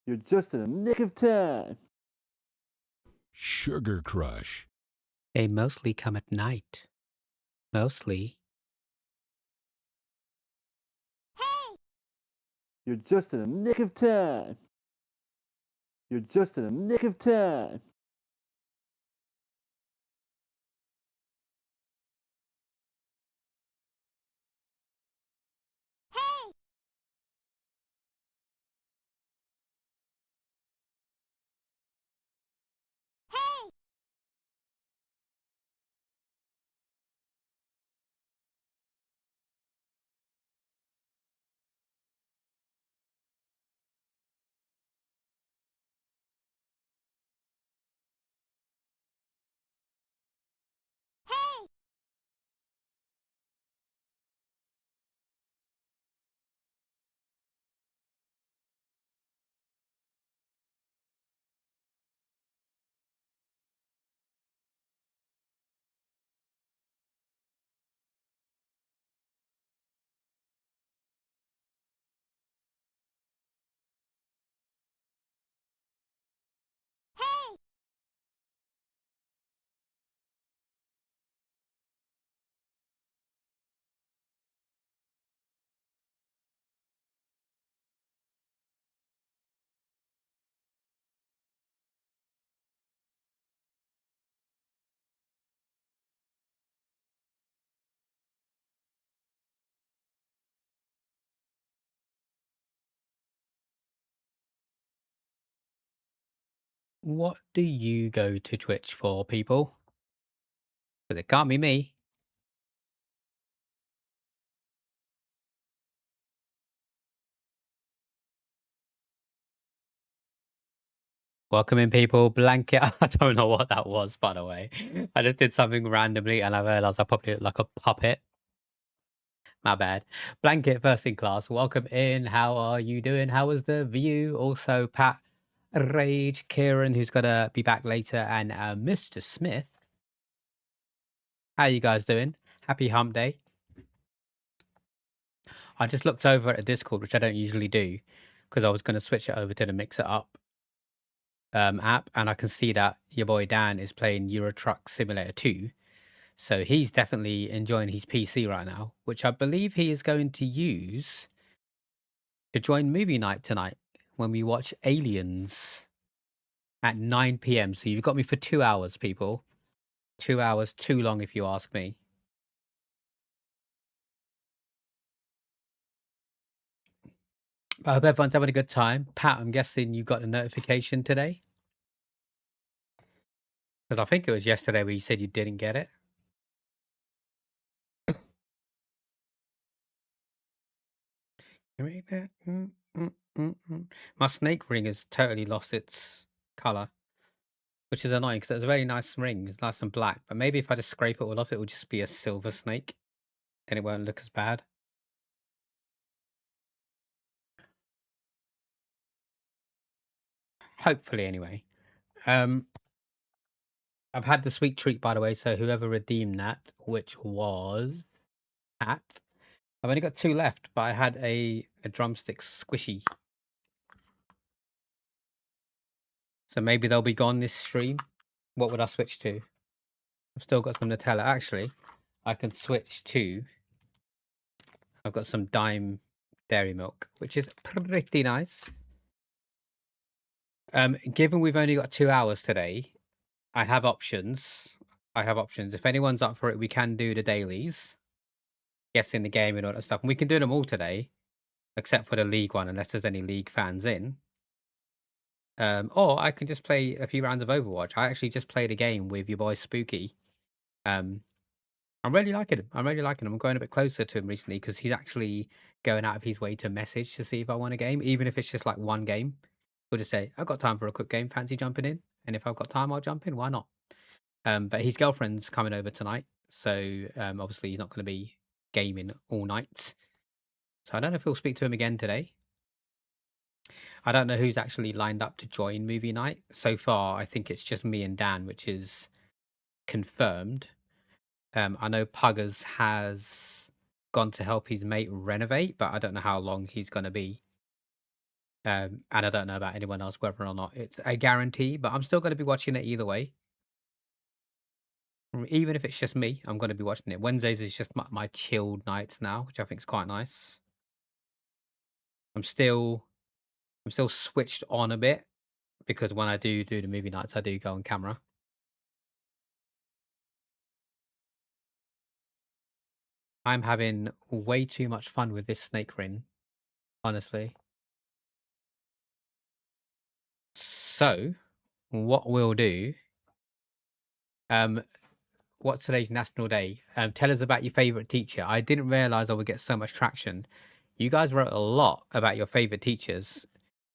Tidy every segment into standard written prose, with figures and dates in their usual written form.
You're just in the nick of time. Sugar Crush. They mostly come at night. Mostly. You're just in the nick of time. You're just in the nick of time. What do you go to Twitch for, people? Because it can't be me. Welcome in, people. Blanket. I don't know what that was, by the way. I just did something randomly and I realized I probably look like a puppet. My bad. Blanket, first in class. Welcome in. How are you doing? How was the view? Also, Pat, Rage, Kieran, who's going to be back later, and Mr. Smith. How you guys doing? Happy hump day. I just looked over at Discord, which I don't usually do, because I was going to switch it over to the Mix It Up app, and I can see that your boy Dan is playing Euro Truck Simulator 2. So he's definitely enjoying his PC right now, which I believe he is going to use to join movie night tonight when we watch Aliens at 9 p.m. So you've got me for 2 hours, people. 2 hours too long, if you ask me. I hope everyone's having a good time. Pat, I'm guessing you got a notification today? Because I think it was yesterday where you said you didn't get it. You read that? My snake ring has totally lost its color, which is annoying because it's a very nice ring. It's nice and black. But maybe if I just scrape it all off, it will just be a silver snake. Then it won't look as bad. Hopefully, anyway. I've had the sweet treat, by the way. So whoever redeemed that, which was Pat, I've only got 2 left, but I had a drumstick squishy. So maybe they'll be gone this stream. What would I switch to? I've still got some Nutella. Actually, I can switch to. I've got some Dime dairy milk, which is pretty nice. Given we've only got 2 hours today, I have options. If anyone's up for it, we can do the dailies, guessing the game and all that stuff. And we can do them all today, except for the league one, unless there's any league fans in. Or I can just play a few rounds of Overwatch. I actually just played a game with your boy Spooky. I'm really liking him. I'm going a bit closer to him recently because he's actually going out of his way to message to see if I want a game, even if it's just like one game. He'll just say, "I've got time for a quick game. Fancy jumping in?" And if I've got time, I'll jump in. Why not? But his girlfriend's coming over tonight, so obviously he's not going to be gaming all night. So I don't know if we'll speak to him again today. I don't know who's actually lined up to join movie night. So far, I think it's just me and Dan, which is confirmed. I know Puggers has gone to help his mate renovate, but I don't know how long he's going to be. And I don't know about anyone else whether or not it's a guarantee, but I'm still going to be watching it either way. Even if it's just me, I'm going to be watching it. Wednesdays is just my chilled nights now, which I think is quite nice. I'm still switched on a bit because when I do the movie nights, I do go on camera. I'm having way too much fun with this snake ring, honestly. So, what we'll do, um, what's today's National Day? Tell us about your favorite teacher. I didn't realize I would get so much traction. You guys wrote a lot about your favorite teachers.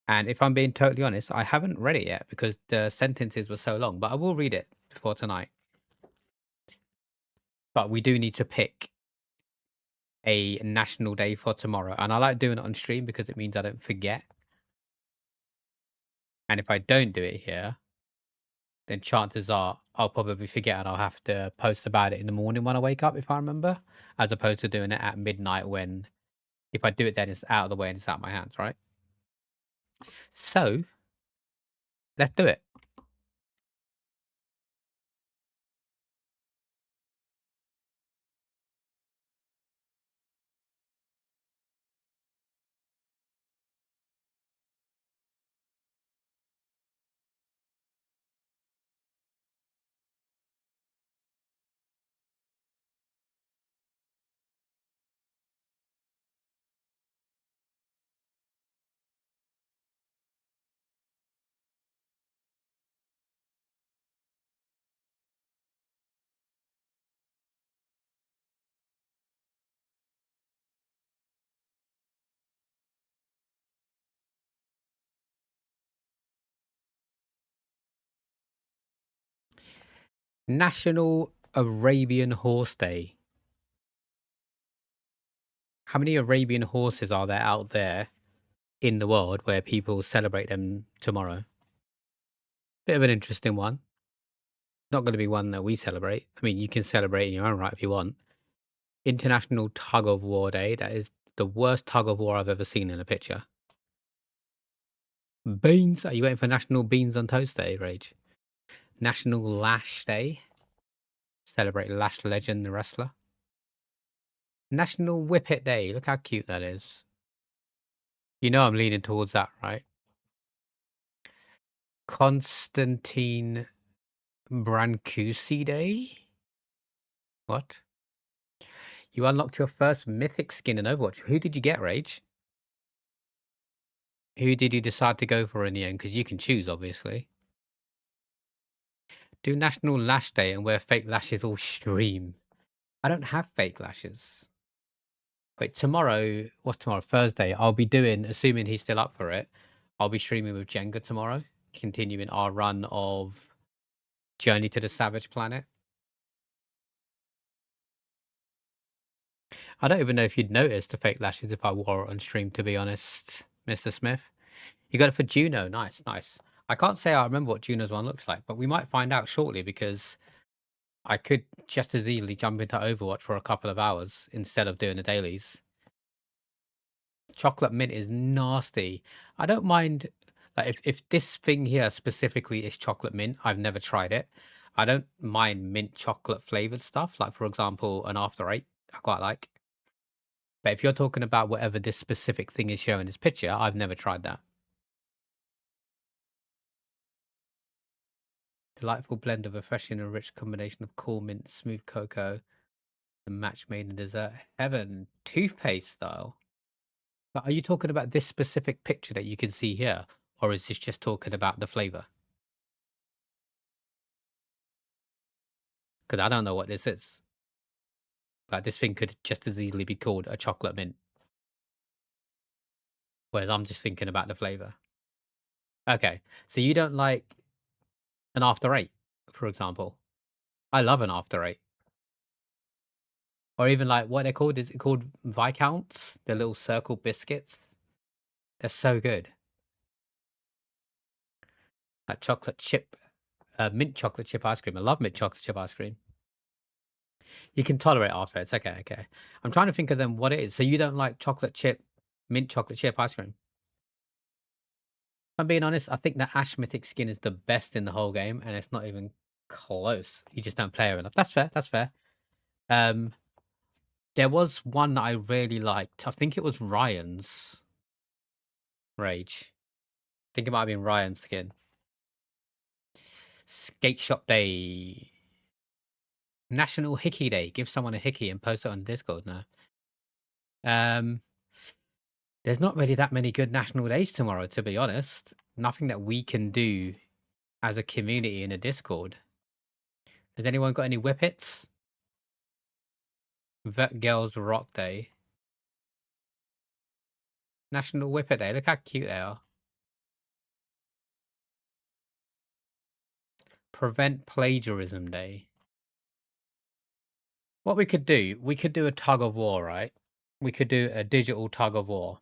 And if I'm being totally honest, I haven't read it yet because the sentences were so long, but I will read it before tonight. But we do need to pick a national day for tomorrow. And I like doing it on stream because it means I don't forget. And if I don't do it here, then chances are I'll probably forget and I'll have to post about it in the morning when I wake up, if I remember, as opposed to doing it at midnight when, if I do it then it's out of the way and it's out of my hands, right? So let's do it. National Arabian Horse Day. How many Arabian horses are there out there in the world where people celebrate them tomorrow? Bit of an interesting one. Not going to be one that we celebrate. I mean, you can celebrate in your own right if you want. International Tug of War Day. That is the worst tug of war I've ever seen in a picture. Beans. Are you waiting for National Beans on Toast Day, Rage? National Lash Day. Celebrate Lash Legend, the wrestler. National Whippet Day. Look how cute that is. You know I'm leaning towards that, right? Constantine Brancusi Day? What? You unlocked your first mythic skin in Overwatch. Who did you get, Rage? Who did you decide to go for in the end? Because you can choose, obviously. Do National Lash Day and wear fake lashes all stream. I don't have fake lashes. Wait, tomorrow, what's tomorrow? Thursday. I'll be doing, assuming he's still up for it, I'll be streaming with Jenga tomorrow, continuing our run of Journey to the Savage Planet. I don't even know if you'd notice the fake lashes if I wore it on stream, to be honest, Mr. Smith. You got it for Juno. Nice, nice. I can't say I remember what Juno's one looks like, but we might find out shortly because I could just as easily jump into Overwatch for a couple of hours instead of doing the dailies. Chocolate mint is nasty. I don't mind, like, if this thing here specifically is chocolate mint, I've never tried it. I don't mind mint chocolate flavored stuff, like for example, an After Eight, I quite like. But if you're talking about whatever this specific thing is showing this picture, I've never tried that. Delightful blend of refreshing and rich combination of cool mint, smooth cocoa, and match made in dessert heaven, toothpaste style. But are you talking about this specific picture that you can see here, or is this just talking about the flavor? Because I don't know what this is. Like this thing could just as easily be called a chocolate mint, whereas I'm just thinking about the flavor. Okay, so you don't like an After Eight, for example? I love an After Eight. Or even like what they're called, is it called Viscounts? The little circle biscuits. They're so good. Like chocolate chip, mint chocolate chip ice cream. I love mint chocolate chip ice cream. You can tolerate After Eights. Okay, okay. I'm trying to think of them what it is. So you don't like chocolate chip, mint chocolate chip ice cream? I'm being honest, I think the Ash Mythic skin is the best in the whole game, and it's not even close. You just don't play her enough. That's fair. That's fair. There was one that I really liked. I think it was Ryan's Rage. I think it might have been Ryan's skin. Skate Shop Day. National Hickey Day. Give someone a hickey and post it on Discord now. There's not really that many good national days tomorrow, to be honest. Nothing that we can do as a community in a Discord. Has anyone got any whippets? Vet Girls Rock Day. National Whippet Day. Look how cute they are. Prevent Plagiarism Day. What we could do a tug of war, right? We could do a digital tug of war.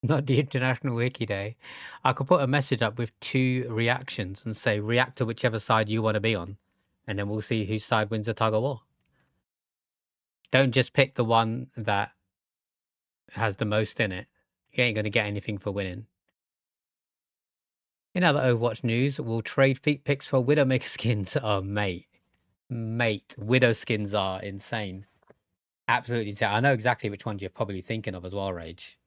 Not the International Wiki Day. I could put a message up with 2 reactions and say react to whichever side you want to be on. And then we'll see whose side wins the tug of war. Don't just pick the one that has the most in it. You ain't going to get anything for winning. In other Overwatch news, we'll trade feet picks for Widowmaker skins. Oh, mate. Mate, Widow skins are insane. Absolutely insane. I know exactly which ones you're probably thinking of as well, Rage.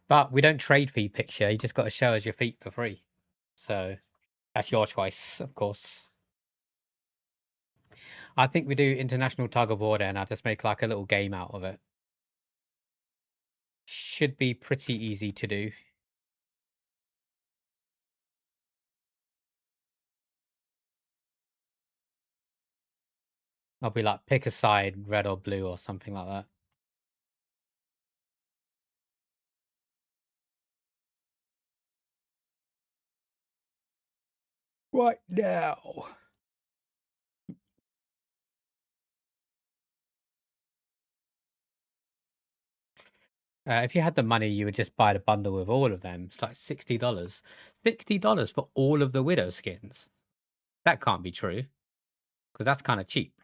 But we don't trade feet picks here. You just got to show us your feet for free. So that's your choice, of course. I think we do International Tug of War and I'll just make like a little game out of it. Should be pretty easy to do. I'll be like, pick a side, red or blue or something like that. Right now. If you had the money, you would just buy the bundle with all of them. It's like $60. $60 for all of the Widow skins. That can't be true. Because that's kind of cheap.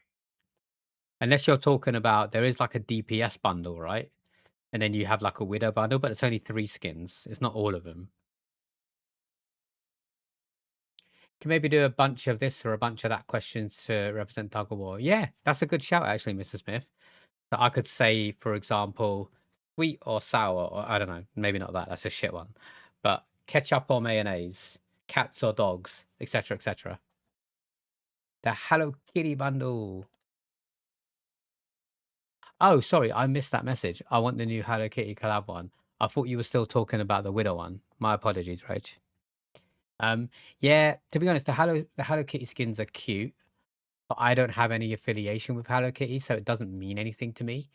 Unless you're talking about, there is like a DPS bundle, right? And then you have like a Widow bundle, but it's only 3 skins. It's not all of them. Can maybe do a bunch of this or a bunch of that questions to represent Tug of War. Yeah, that's a good shout, actually, Mr. Smith. So I could say, for example, sweet or sour, or I don't know, maybe not that. That's a shit one. But ketchup or mayonnaise, cats or dogs, etc., etc. The Hello Kitty bundle. Oh, sorry, I missed that message. I want the new Hello Kitty collab one. I thought you were still talking about the Widow one. My apologies, Rach. Yeah, to be honest, the Hello Kitty skins are cute, but I don't have any affiliation with Hello Kitty, so it doesn't mean anything to me.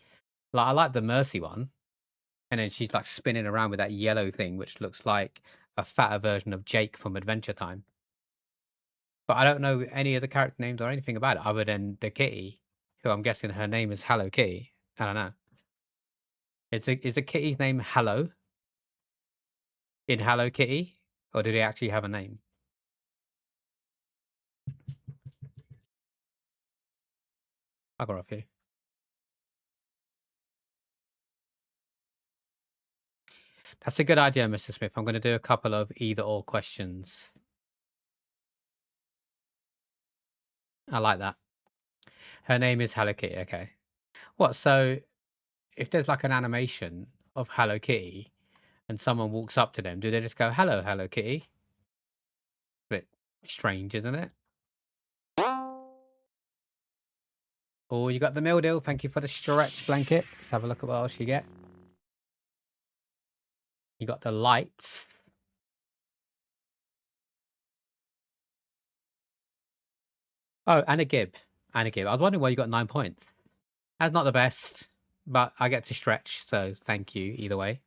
Like I like the Mercy one, and then she's like spinning around with that yellow thing, which looks like a fatter version of Jake from Adventure Time. But I don't know any of the character names or anything about it other than the kitty, who I'm guessing her name is Hello Kitty. I don't know. Is the kitty's name Hello in Hello Kitty, or did he actually have a name? I got off you. That's a good idea, Mr. Smith. I'm going to do a couple of either or questions. I like that. Her name is Hello Kitty. Okay. What? So, if there's like an animation of Hello Kitty, and someone walks up to them, do they just go, "Hello, Hello Kitty"? Bit strange, isn't it? Oh, you got the meal deal. Thank you for the stretch blanket. Let's have a look at what else you get. You got the lights. Oh, and a gib. And a gib. I was wondering why you got 9 points. That's not the best, but I get to stretch, so thank you either way.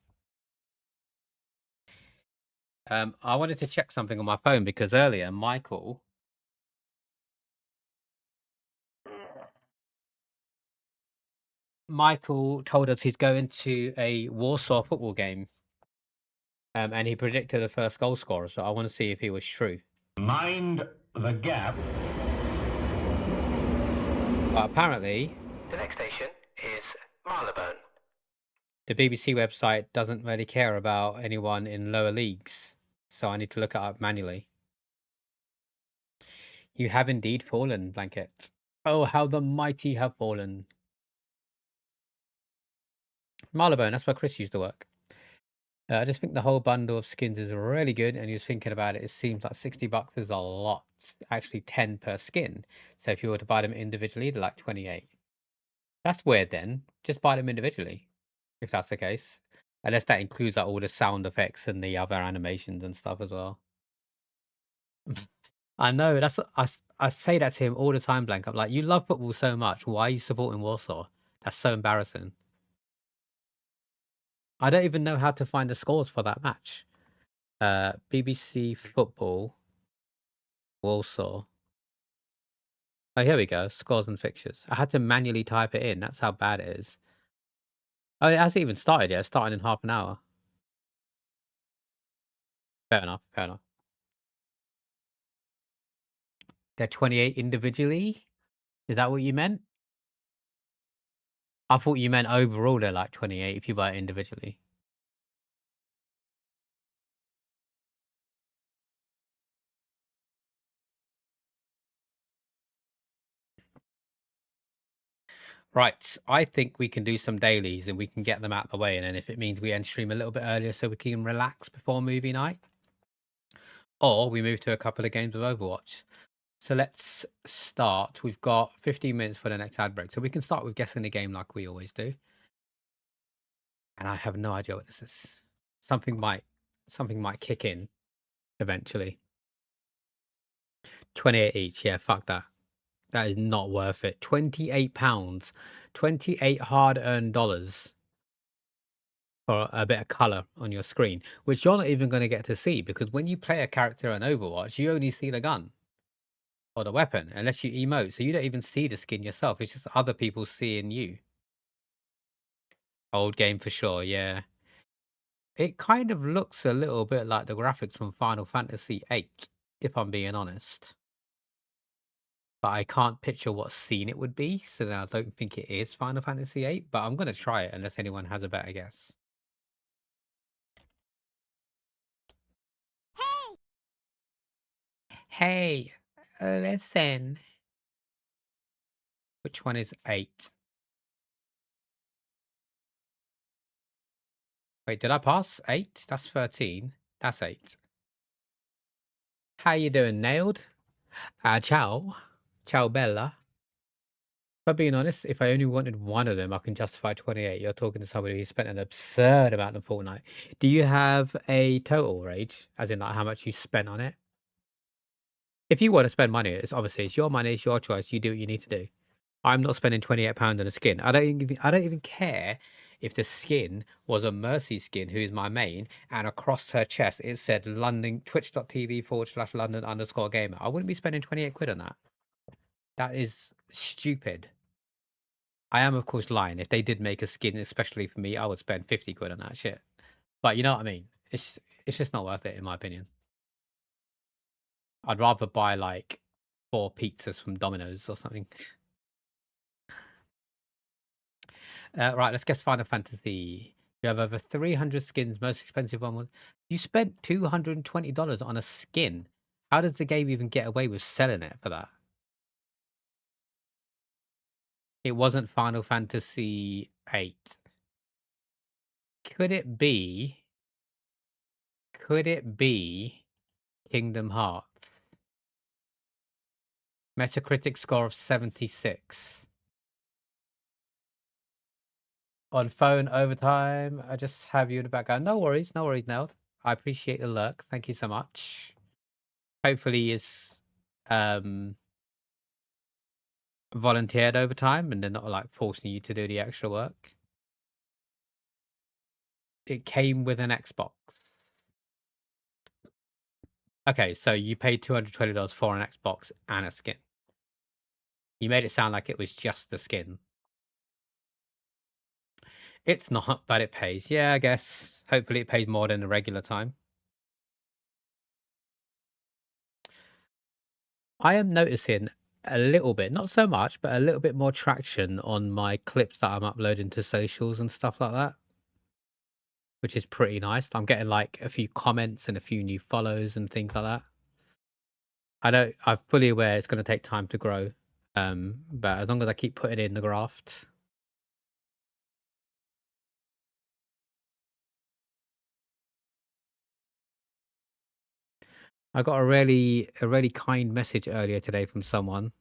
I wanted to check something on my phone because earlier Michael told us he's going to a Warsaw football game. And he predicted the first goal scorer, so I want to see if he was true. Mind the gap. But apparently, the next station is Marylebone. the BBC website doesn't really care about anyone in lower leagues, so I need to look it up manually. You have indeed fallen, Blanket. Oh, how the mighty have fallen. Marylebone, that's where Chris used to work. I just think the whole bundle of skins is really good, and he was thinking about it. It seems like $60 is a lot. Actually, 10 per skin. So if you were to buy them individually, they're like 28. That's weird then. Just buy them individually, if that's the case. Unless that includes like all the sound effects and the other animations and stuff as well. I know, I say that to him all the time, Blank. I'm like, you love football so much. Why are you supporting Warsaw? That's so embarrassing. I don't even know how to find the scores for that match. BBC Football, Warsaw. Oh, here we go. Scores and fixtures. I had to manually type it in. That's how bad it is. Oh, it hasn't even started yet. It's starting in half an hour. Fair enough. Fair enough. They're 28 individually? Is that what you meant? I thought you meant overall they're like 28 if you buy it individually. Right, I think we can do some dailies and we can get them out of the way. And then if it means we end stream a little bit earlier so we can relax before movie night, or we move to a couple of games of Overwatch. So let's start. We've got 15 minutes for the next ad break. So we can start with guessing the game like we always do. And I have no idea what this is. Something might kick in eventually. 28 each. Yeah, fuck that. That is not worth it. £28. 28 hard-earned dollars for a bit of color on your screen, which you're not even going to get to see, because when you play a character on Overwatch, you only see the gun or the weapon, unless you emote. So you don't even see the skin yourself. It's just other people seeing you. Old game for sure, yeah. It kind of looks a little bit like the graphics from Final Fantasy VIII, if I'm being honest. But I can't picture what scene it would be, so then I don't think it is Final Fantasy VIII, but I'm going to try it unless anyone has a better guess. Hey, listen. Which one is 8? Wait, did I pass 8? That's 13. That's 8. How you doing, Nailed? Ciao. Ciao, Bella. If I'm being honest, if I only wanted one of them, I can justify 28. You're talking to somebody who spent an absurd amount on Fortnite. Do you have a total, Rage? As in, like, how much you spent on it? If you want to spend money, it's obviously it's your money, it's your choice. You do what you need to do. I'm not spending £28 on a skin. I don't even care if the skin was a Mercy skin, who's my main, and across her chest it said London twitch.tv/London_gamer. I wouldn't be spending 28 quid on that. That is stupid. I am of course lying. If they did make a skin especially for me, I would spend 50 quid on that shit. But you know what I mean? It's just not worth it in my opinion. I'd rather buy like 4 pizzas from Domino's or something. Right, let's guess Final Fantasy. You have over 300 skins. Most expensive one was... You spent $220 on a skin. How does the game even get away with selling it for that? It wasn't Final Fantasy VIII. Could it be... Kingdom Hearts? Metacritic score of 76. On phone overtime, I just have you in the background. No worries, Neld. I appreciate the lurk. Thank you so much. Hopefully is volunteered overtime and they're not like forcing you to do the extra work. It came with an Xbox. Okay, so you paid $220 for an Xbox and a skin. You made it sound like it was just the skin. It's not, but it pays. Yeah, I guess. Hopefully it pays more than the regular time. I am noticing a little bit, not so much, but a little bit more traction on my clips that I'm uploading to socials and stuff like that. which is pretty nice. I'm getting like a few comments and a few new follows and things like that. I'm fully aware it's going to take time to grow. But as long as I keep putting in the graft. I got a really kind message earlier today from someone.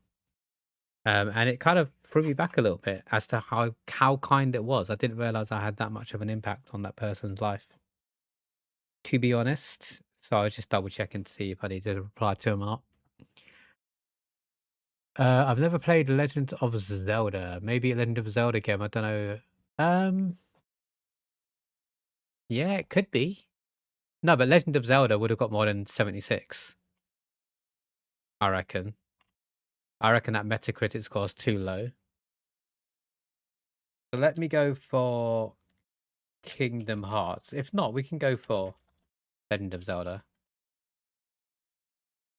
And it kind of threw me back a little bit as to how kind it was. I didn't realize I had that much of an impact on that person's life, to be honest. So I was just double checking to see if I needed to reply to him or not. I've never played Legend of Zelda. Maybe a Legend of Zelda game. I don't know. Yeah, it could be. No, but Legend of Zelda would have got more than 76. I reckon. I reckon that Metacritic score is too low. So let me go for Kingdom Hearts. If not, we can go for Legend of Zelda.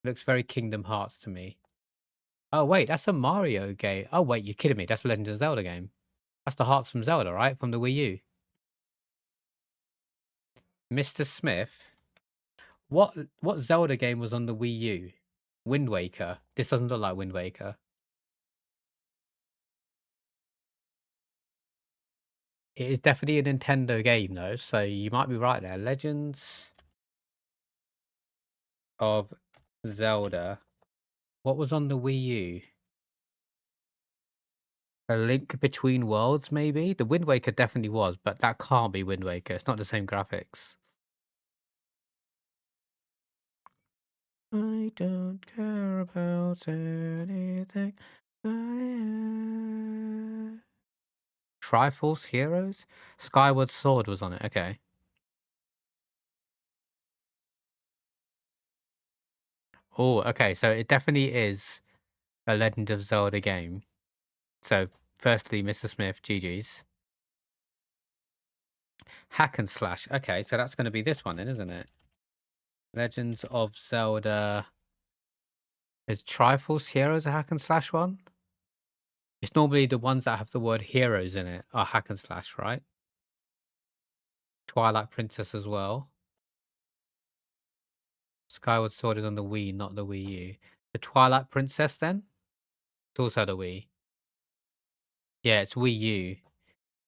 Looks very Kingdom Hearts to me. Oh, wait, that's a Mario game. Oh, wait, you're kidding me. That's a Legend of Zelda game. That's the Hearts from Zelda, right? From the Wii U. Mr. Smith. What Zelda game was on the Wii U? Wind Waker. This doesn't look like Wind Waker. It is definitely a Nintendo game, though, so you might be right there. Legends of Zelda. What was on the Wii U? A Link Between Worlds, maybe? The Wind Waker definitely was, but that can't be Wind Waker. It's not the same graphics. I don't care about anything. Triforce Heroes? Skyward Sword was on it. Okay. Oh, okay. So it definitely is a Legend of Zelda game. So, firstly, Mr. Smith, GG's. Hack and slash. Okay, so that's going to be this one then, isn't it? Legends of Zelda. Is Triforce Heroes a hack and slash one? It's normally the ones that have the word heroes in it are hack and slash, right? Twilight Princess as well. Skyward Sword is on the Wii, not the Wii U. The Twilight Princess then? It's also the Wii. Yeah, it's Wii U.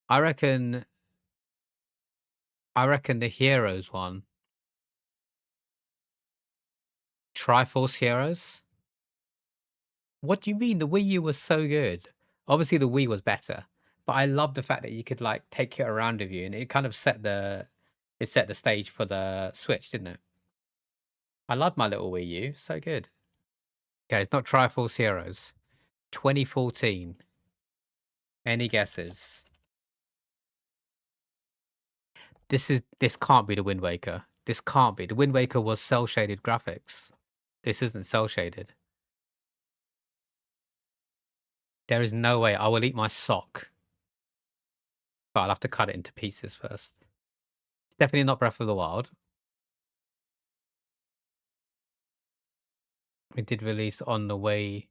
I reckon the Heroes one. Triforce Heroes? What do you mean? The Wii U was so good. Obviously the Wii was better, but I love the fact that you could like take it around with you, and it kind of set the stage for the Switch, didn't it? I love my little Wii U. So good. Okay, it's not Triforce Heroes. 2014. Any guesses? This can't be the Wind Waker. This can't be. The Wind Waker was cell shaded graphics. This isn't cell shaded. There is no way. I will eat my sock. But I'll have to cut it into pieces first. It's definitely not Breath of the Wild. It did release on the Wii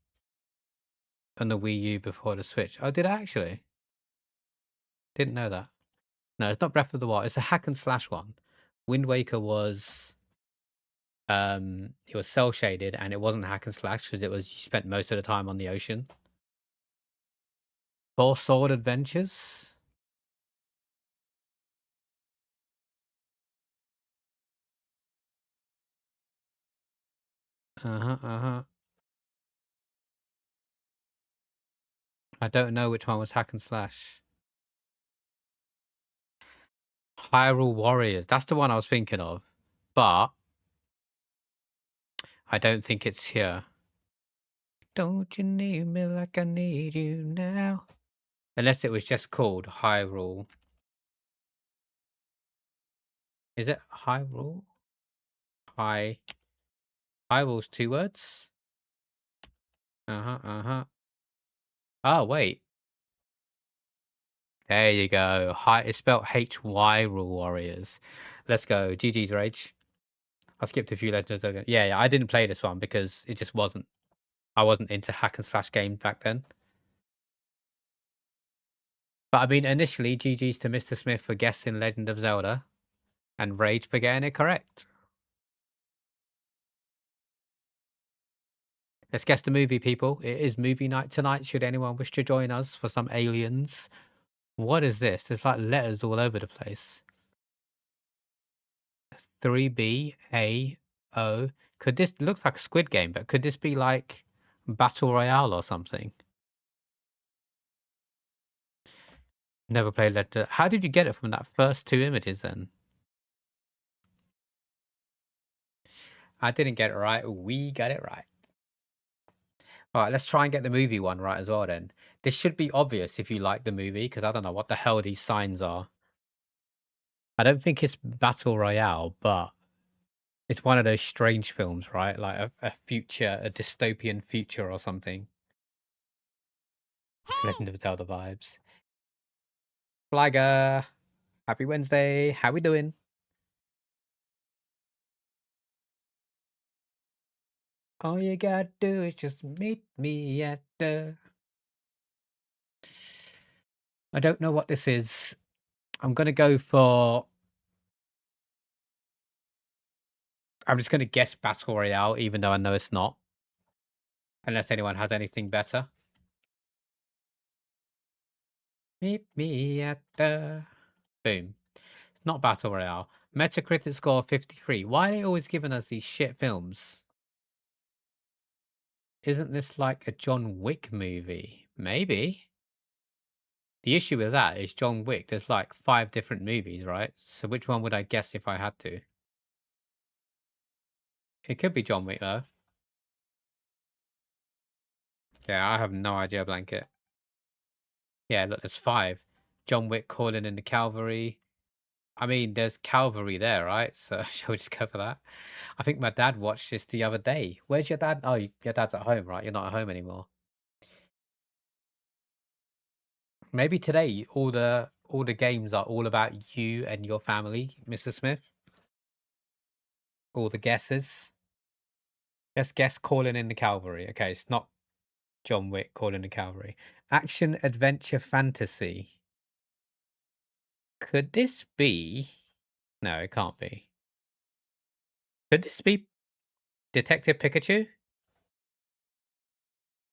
U before the Switch. Oh, did I actually? Didn't know that. No, it's not Breath of the Wild. It's a hack and slash one. Wind Waker was it was cell shaded, and it wasn't hack and slash because you spent most of the time on the ocean. Four Sword Adventures. I don't know which one was hack and slash. Hyrule Warriors. That's the one I was thinking of, but I don't think it's here. Don't you need me like I need you now? Unless it was just called Hyrule. Is it Hyrule? Hyrule's 2 words? Oh, wait. There you go. It's spelled HY Rule Warriors. Let's go. GG's Rage. I skipped a few legends. Yeah, I didn't play this one because it just wasn't. I wasn't into hack and slash games back then. But I mean, initially, GG's to Mr. Smith for guessing Legend of Zelda. And rage for getting it correct. Let's guess the movie, people. It is movie night tonight. Should anyone wish to join us for some aliens? What is this? There's like letters all over the place. 3B, A, O. Could this look like a Squid Game, but could this be like Battle Royale or something? Never played that. How did you get it from that first two images then? I didn't get it right. We got it right. All right, let's try and get the movie one right as well then. This should be obvious if you like the movie, because I don't know what the hell these signs are. I don't think it's Battle Royale, but it's one of those strange films, right? Like a future, a dystopian future or something. Letting them tell the vibes. Flagger, happy Wednesday. How we doing? All you gotta do is just meet me at the... I don't know what this is. I'm gonna go for... I'm just gonna guess Battle Royale, even though I know it's not. Unless anyone has anything better. Meet me at the... Boom. It's not Battle Royale. Metacritic score 53. Why are they always giving us these shit films? Isn't this like a John Wick movie? Maybe. The issue with that is John Wick. There's like 5 different movies, right? So which one would I guess if I had to? It could be John Wick, though. Yeah, I have no idea, Blanket. Yeah, look, there's 5. John Wick calling in the cavalry. I mean, there's cavalry there, right? So shall we just go for that? I think my dad watched this the other day. Where's your dad? Oh, your dad's at home, right? You're not at home anymore. Maybe today all the games are all about you and your family, Mr. Smith. All the guesses. Let's guess calling in the cavalry. Okay, it's not John Wick calling the cavalry. Action, adventure, fantasy. Could this be... No, it can't be. Could this be Detective Pikachu?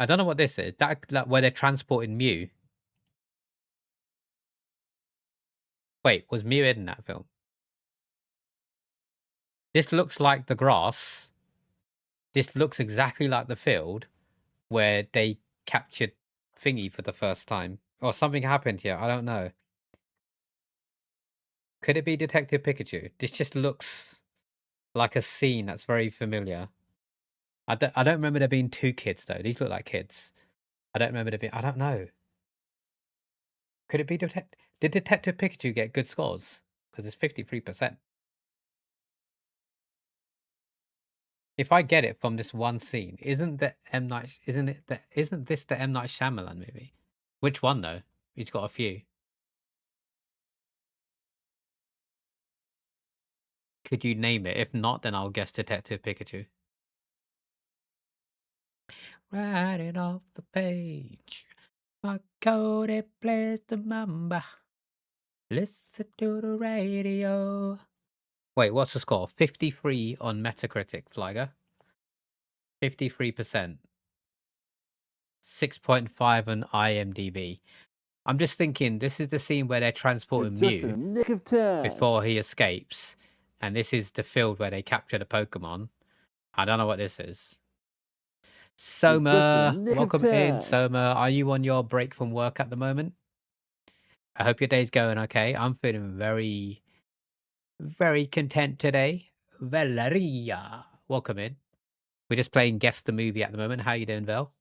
I don't know what this is. That where they're transporting Mew. Wait, was Mew in that film? This looks like the grass. This looks exactly like the field where they captured Thingy for the first time. Or something happened here. I don't know. Could it be Detective Pikachu? This just looks like a scene that's very familiar. I don't remember there being 2 kids, though. These look like kids. I don't remember there being... I don't know. Could it be Did Detective Pikachu get good scores? Because it's 53%. If I get it from this one scene, isn't this the M. Night Shyamalan movie? Which one, though? He's got a few. Could you name it? If not, then I'll guess Detective Pikachu. Writing off the page. My Cody plays the mamba. Listen to the radio. Wait, what's the score? 53 on Metacritic, Flagger. 53%. 6.5 on IMDb. I'm just thinking, this is the scene where they're You're transporting just in the Mew nick of time. before he escapes. And this is the field where they capture the Pokemon. I don't know what this is. Soma, nick of welcome in. time. Soma, are you on your break from work at the moment? I hope your day's going okay. I'm feeling very, very content today. Valeria, welcome in. We're just playing Guess the Movie at the moment. How you doing, Vel?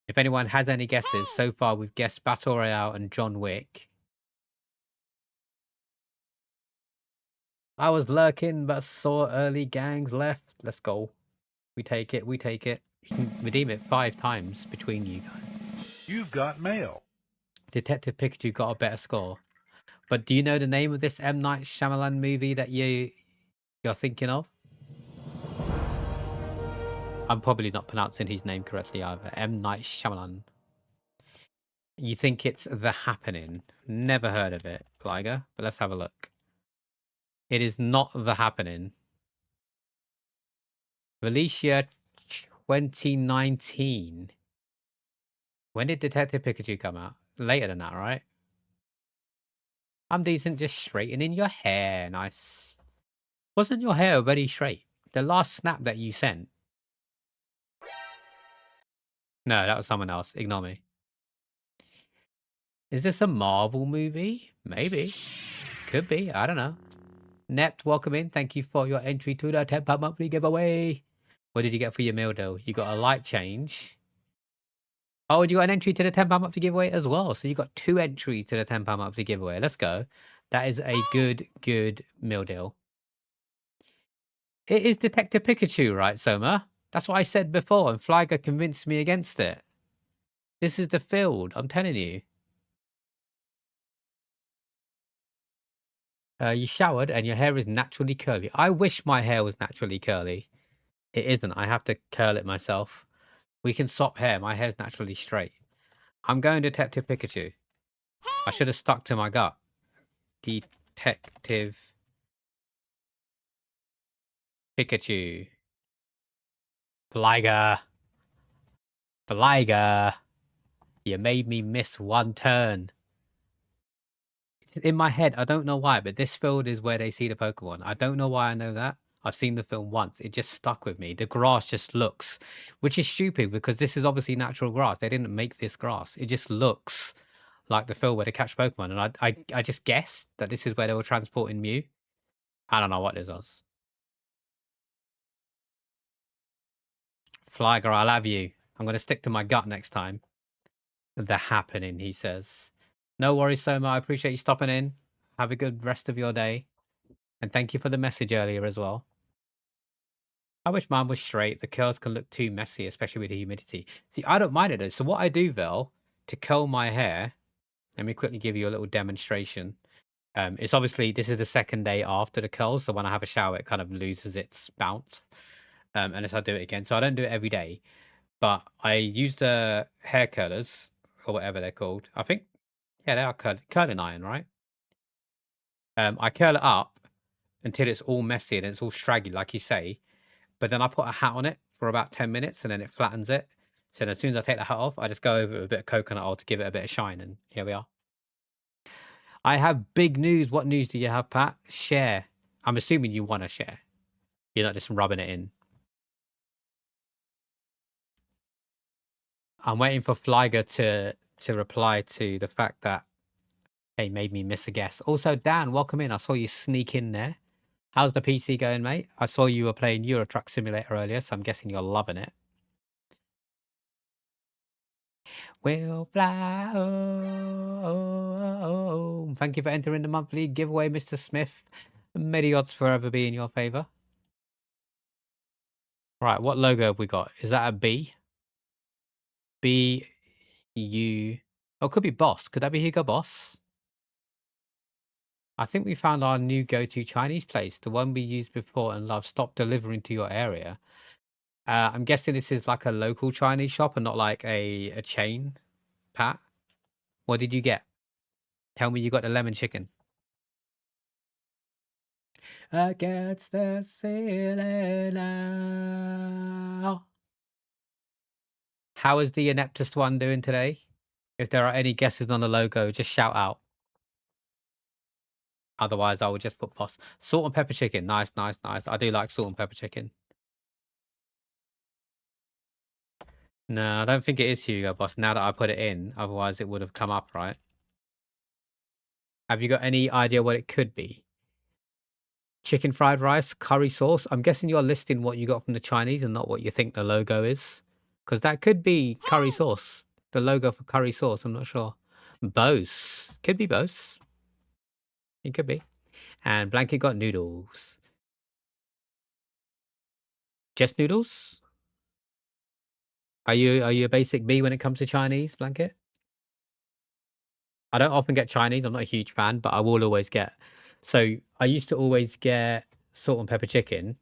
If anyone has any guesses, so far we've guessed Battle Royale and John Wick. I was lurking, but saw early gangs left. Let's go. We take it. We take it. You can redeem it 5 times between you guys. You've got mail. Detective Pikachu got a better score. But do you know the name of this M. Night Shyamalan movie that you're thinking of? I'm probably not pronouncing his name correctly either. M. Night Shyamalan. You think it's The Happening? Never heard of it, Gliger, but let's have a look. It is not the happening. Release year 2019. When did Detective Pikachu come out? Later than that, right? I'm decent, just straightening your hair. Nice. Wasn't your hair already straight? The last snap that you sent. No, that was someone else. Ignore me. Is this a Marvel movie? Maybe. Could be. I don't know. Nept, welcome in. Thank you for your entry to the £10 monthly giveaway. What did you get for your meal deal? You got a light change. Oh, and you got an entry to the £10 monthly giveaway as well. So you got 2 entries to the £10 monthly giveaway. Let's go. That is a good meal deal. It is Detective Pikachu, right, Soma? That's what I said before, and Flyger convinced me against it. This is the field, I'm telling you. You showered and your hair is naturally curly. I wish my hair was naturally curly. It isn't. I have to curl it myself. We can swap hair. My hair's naturally straight. I'm going Detective Pikachu. I should have stuck to my gut. Detective Pikachu. Flyger. Flyger. You made me miss one turn. It's in my head. I don't know why, but this field is where they see the Pokemon. I don't know why I know that. I've seen the film once. It just stuck with me. The grass just looks, which is stupid because this is obviously natural grass. They didn't make this grass. It just looks like the field where they catch Pokemon. And I just guessed that this is where they were transporting Mew. I don't know what this was. Flyger, I'll have you. I'm going to stick to my gut next time. The happening, he says. No worries, Soma. I appreciate you stopping in. Have a good rest of your day. And thank you for the message earlier as well. I wish mine was straight. The curls can look too messy, especially with the humidity. See, I don't mind it. So what I do, Vel, to curl my hair, let me quickly give you a little demonstration. It's obviously, this is the second day after the curls. So when I have a shower, it kind of loses its bounce. Unless I do it again. So I don't do it every day. But I use the hair curlers, or whatever they're called. I think, yeah, they are curling iron, right? I curl it up until it's all messy and it's all straggy, like you say. But then I put a hat on it for about 10 minutes and then it flattens it. So then as soon as I take the hat off, I just go over with a bit of coconut oil to give it a bit of shine. And here we are. I have big news. What news do you have, Pat? Share. I'm assuming you want to share. You're not just rubbing it in. I'm waiting for Flyger to reply to the fact that they made me miss a guess. Also, Dan, welcome in. I saw you sneak in there. How's the PC going, mate? I saw you were playing Euro Truck Simulator earlier, so I'm guessing you're loving it. We'll fly home. Thank you for entering the monthly giveaway, Mr. Smith. May the odds forever be in your favor. Right, what logo have we got? Is that a B? B, U. Oh, it could be Boss. Could that be Hugo Boss? I think we found our new go-to Chinese place, the one we used before and love. Stop delivering to your area. I'm guessing this is like a local Chinese shop and not like a chain, Pat. What did you get? Tell me you got the lemon chicken. Against the ceiling now. How is the Ineptest one doing today? If there are any guesses on the logo, just shout out. Otherwise, I will just put Boss. Salt and pepper chicken. Nice, nice, nice. I do like salt and pepper chicken. No, I don't think it is Hugo Boss now that I put it in. Otherwise, it would have come up, right? Have you got any idea what it could be? Chicken fried rice, curry sauce. I'm guessing you're listing what you got from the Chinese and not what you think the logo is. Because that could be curry sauce. The logo for curry sauce, I'm not sure. Bose. Could be Bose. It could be. And Blanket got noodles. Just noodles? Are you a basic B when it comes to Chinese, Blanket? I don't often get Chinese. I'm not a huge fan, but I will always get. So I used to always get salt and pepper chicken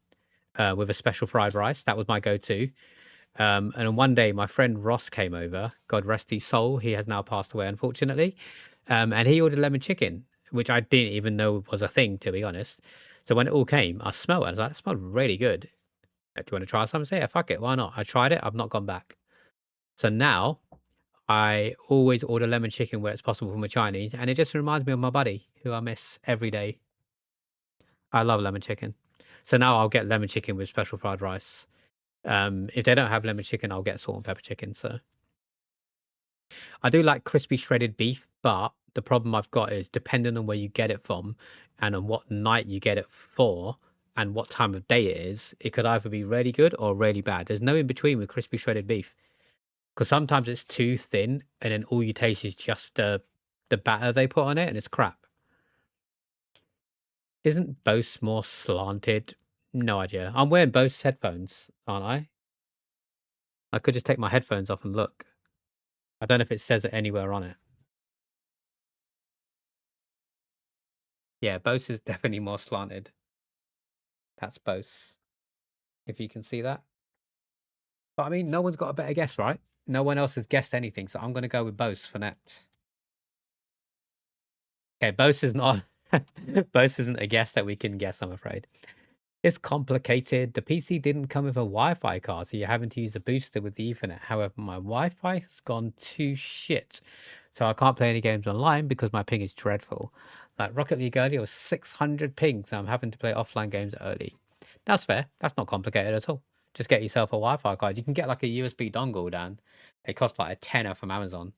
with a special fried rice. That was my go-to. And then one day, my friend Ross came over. God rest his soul. He has now passed away, unfortunately. And he ordered lemon chicken, which I didn't even know was a thing, to be honest. So when it all came, I smelled it. I was like, it smelled really good. Do you want to try some? I say, yeah, fuck it. Why not? I tried it. I've not gone back. So now I always order lemon chicken where it's possible from a Chinese. And it just reminds me of my buddy who I miss every day. I love lemon chicken. So now I'll get lemon chicken with special fried rice. If they don't have lemon chicken, I'll get salt and pepper chicken. So I do like crispy shredded beef, but the problem I've got is depending on where you get it from and on what night you get it for and what time of day it is, it could either be really good or really bad. There's no in between with crispy shredded beef because sometimes it's too thin and then all you taste is just the batter they put on it and it's crap. Isn't Bose more slanted? No idea. I'm wearing Bose headphones, aren't I? I could just take my headphones off and look. I don't know if it says it anywhere on it. Yeah, Bose is definitely more slanted. That's Bose. If you can see that. But I mean, no one's got a better guess, right? No one else has guessed anything, so I'm going to go with Bose for next. Okay, Bose is not. Bose isn't a guess that we can guess, I'm afraid. It's complicated. The PC didn't come with a Wi-Fi card, so you're having to use a booster with the Ethernet. However, my Wi-Fi has gone to shit, so I can't play any games online because my ping is dreadful. Like Rocket League earlier was 600 ping, so I'm having to play offline games early. That's fair. That's not complicated at all. Just get yourself a Wi-Fi card. You can get like a USB dongle, Dan. They cost like a tenner from Amazon.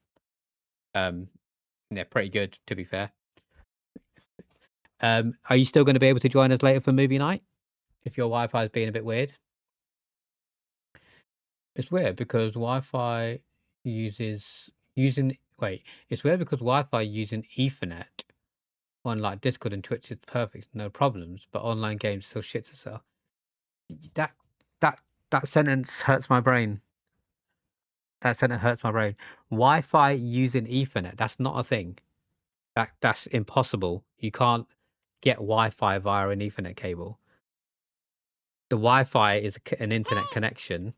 They're pretty good, to be fair. Are you still going to be able to join us later for movie night? If your Wi-Fi is being a bit weird. It's weird because Wi-Fi uses it's weird because Wi-Fi using Ethernet on like Discord and Twitch is perfect, no problems, but online games still shits itself. That that sentence hurts my brain. That sentence hurts my brain. Wi-Fi using Ethernet, that's not a thing. That's impossible. You can't get Wi-Fi via an Ethernet cable. The Wi-Fi is an internet connection,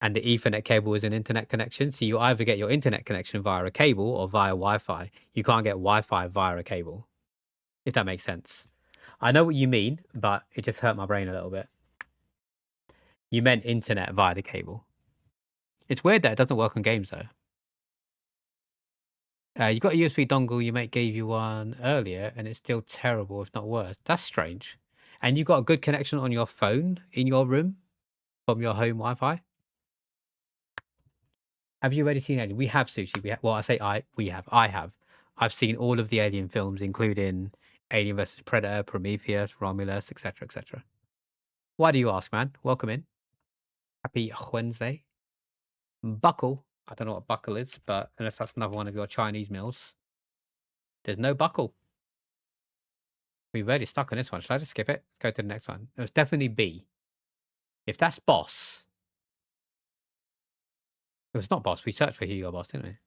and the Ethernet cable is an internet connection. So you either get your internet connection via a cable or via Wi-Fi. You can't get Wi-Fi via a cable, if that makes sense. I know what you mean, but it just hurt my brain a little bit. You meant internet via the cable. It's weird that it doesn't work on games, though. You got a USB dongle, your mate gave you one earlier, and it's still terrible, if not worse. That's strange. And you got a good connection on your phone in your room from your home Wi-Fi? Have you already seen Alien? We have, Sushi. Well, I say we have. I have. I've seen all of the Alien films, including Alien vs. Predator, Prometheus, Romulus, etc., etc. Why do you ask, man? Welcome in. Happy Wednesday. Buckle. I don't know what buckle is, but unless that's another one of your Chinese meals. There's no buckle. We're really stuck on this one. Should I just skip it? Let's go to the next one. It was definitely B. If that's boss. It was not boss. We searched for Hugo Boss, didn't we?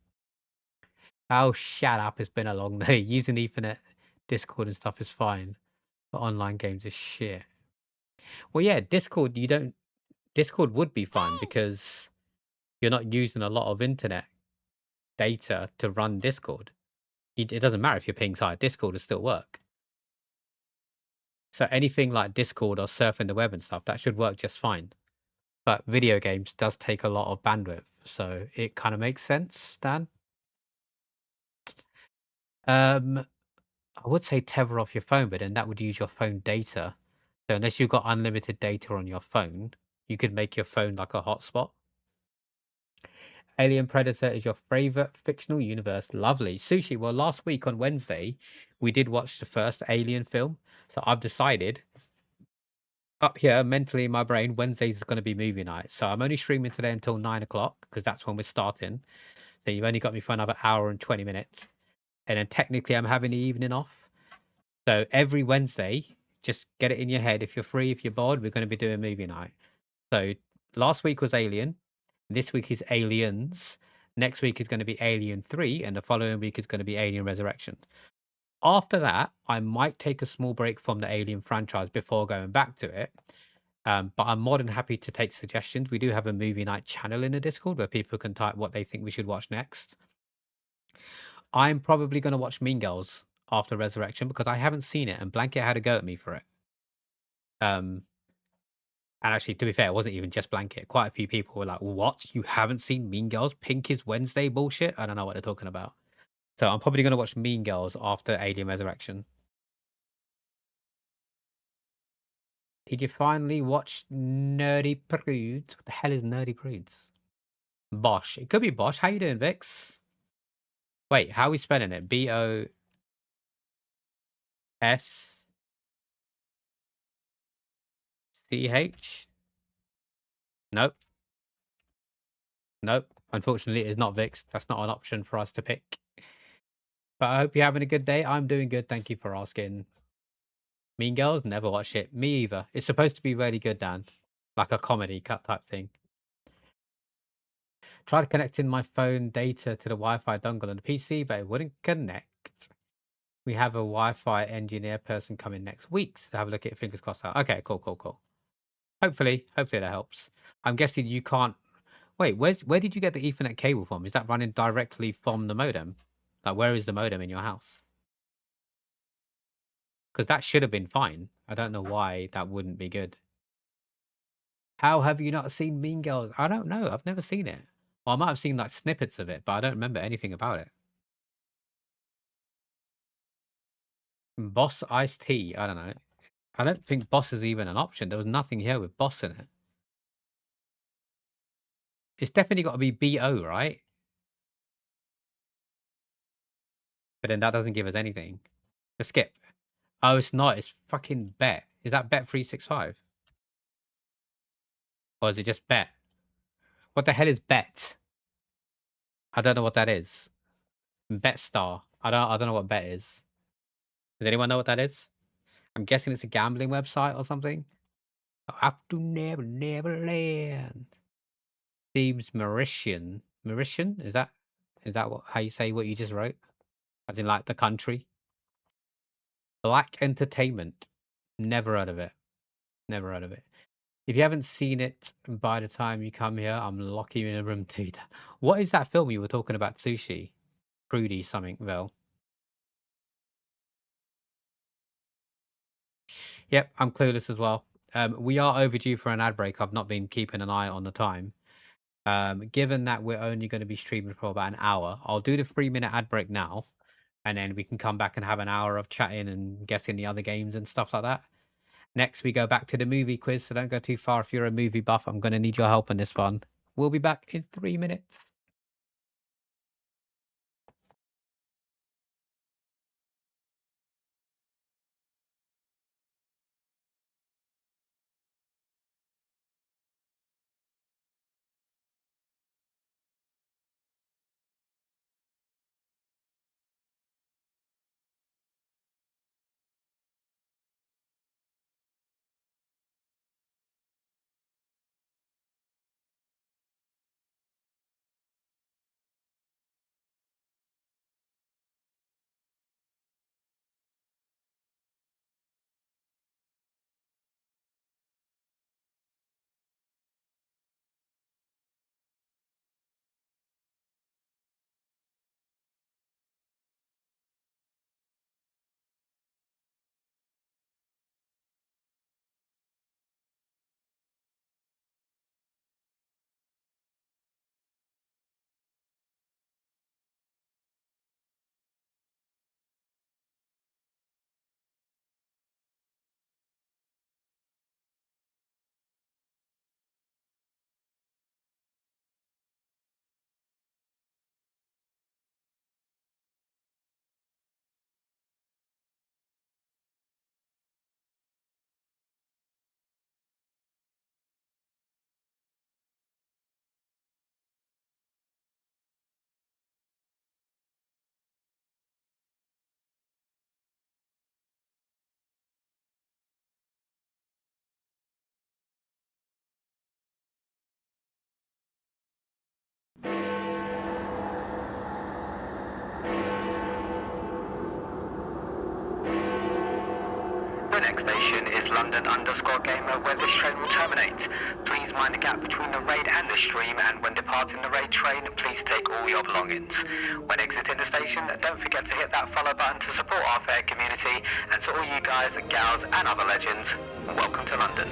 Oh, shut up. It's been a long day. Using Ethernet, Discord and stuff is fine. But online games is shit. Well, yeah, Discord would be fine because you're not using a lot of internet data to run Discord. It doesn't matter if your ping's high. Discord will still work. So anything like Discord or surfing the web and stuff, that should work just fine. But video games does take a lot of bandwidth. So it kind of makes sense, Dan. I would say tether off your phone, but then that would use your phone data. So unless you've got unlimited data on your phone, you could make your phone like a hotspot. Alien Predator is your favorite fictional universe. Lovely. Sushi, well, last week on Wednesday, we did watch the first Alien film. So I've decided up here mentally in my brain, Wednesdays is going to be movie night. So I'm only streaming today until 9 o'clock because that's when we're starting. So you've only got me for another hour and 20 minutes. And then technically I'm having the evening off. So every Wednesday, just get it in your head. If you're free, if you're bored, we're going to be doing movie night. So last week was Alien. This week is Aliens. Next week is going to be Alien 3. And the following week is going to be Alien Resurrection. After that, I might take a small break from the Alien franchise before going back to it. But I'm more than happy to take suggestions. We do have a movie night channel in the Discord where people can type what they think we should watch next. I'm probably going to watch Mean Girls after Resurrection because I haven't seen it and Blanket had a go at me for it. And actually, to be fair, it wasn't even just Blanket. Quite a few people were like, "What? You haven't seen Mean Girls? Pink is Wednesday bullshit." I don't know what they're talking about. So I'm probably gonna watch Mean Girls after Alien Resurrection. Did you finally watch Nerdy Prudes? What the hell is Nerdy Prudes? Bosch. It could be Bosch. How you doing, Vix? Wait, how are we spelling it? BOSCH? Nope. Nope. Unfortunately, it's not Vix. That's not an option for us to pick. But I hope you're having a good day. I'm doing good. Thank you for asking. Mean Girls? Never watched it. Me either. It's supposed to be really good, Dan. Like a comedy cut type thing. Tried connecting my phone data to the Wi-Fi dongle on the PC, but it wouldn't connect. We have a Wi-Fi engineer person coming next week to have a look at it. Fingers crossed out. Okay, cool. Hopefully that helps. I'm guessing you can't. Wait, where did you get the Ethernet cable from? Is that running directly from the modem? Like, where is the modem in your house? Because that should have been fine. I don't know why that wouldn't be good. How have you not seen Mean Girls? I don't know. I've never seen it. Well, I might have seen like snippets of it, but I don't remember anything about it. Boss iced tea. I don't know. I don't think Boss is even an option. There was nothing here with Boss in it. It's definitely got to be BO, right? But then that doesn't give us anything. Let's skip. Oh, it's not. It's fucking Bet. Is that Bet365? Or is it just Bet? What the hell is Bet? I don't know what that is. BetStar. I don't know what Bet is. Does anyone know what that is? I'm guessing it's a gambling website or something. Up to Neverland. Seems Mauritian. Mauritian? Is that what how you say what you just wrote? As in like the country? Black Entertainment. Never heard of it. Never heard of it. If you haven't seen it by the time you come here, I'm locking you in a room too. What is that film you were talking about? Sushi? Prudy something, Vel. Yep, I'm clueless as well. We are overdue for an ad break. I've not been keeping an eye on the time. Given that we're only going to be streaming for about an hour, I'll do the 3-minute ad break now, and then we can come back and have an hour of chatting and guessing the other games and stuff like that. Next, we go back to the movie quiz, so don't go too far if you're a movie buff. I'm going to need your help on this one. We'll be back in 3 minutes. The next station is London_Gamer, where this train will terminate. Please mind the gap between the raid and the stream, and when departing the raid train, please take all your belongings. When exiting the station, don't forget to hit that follow button to support our fair community, and to all you guys, gals, and other legends, welcome to London.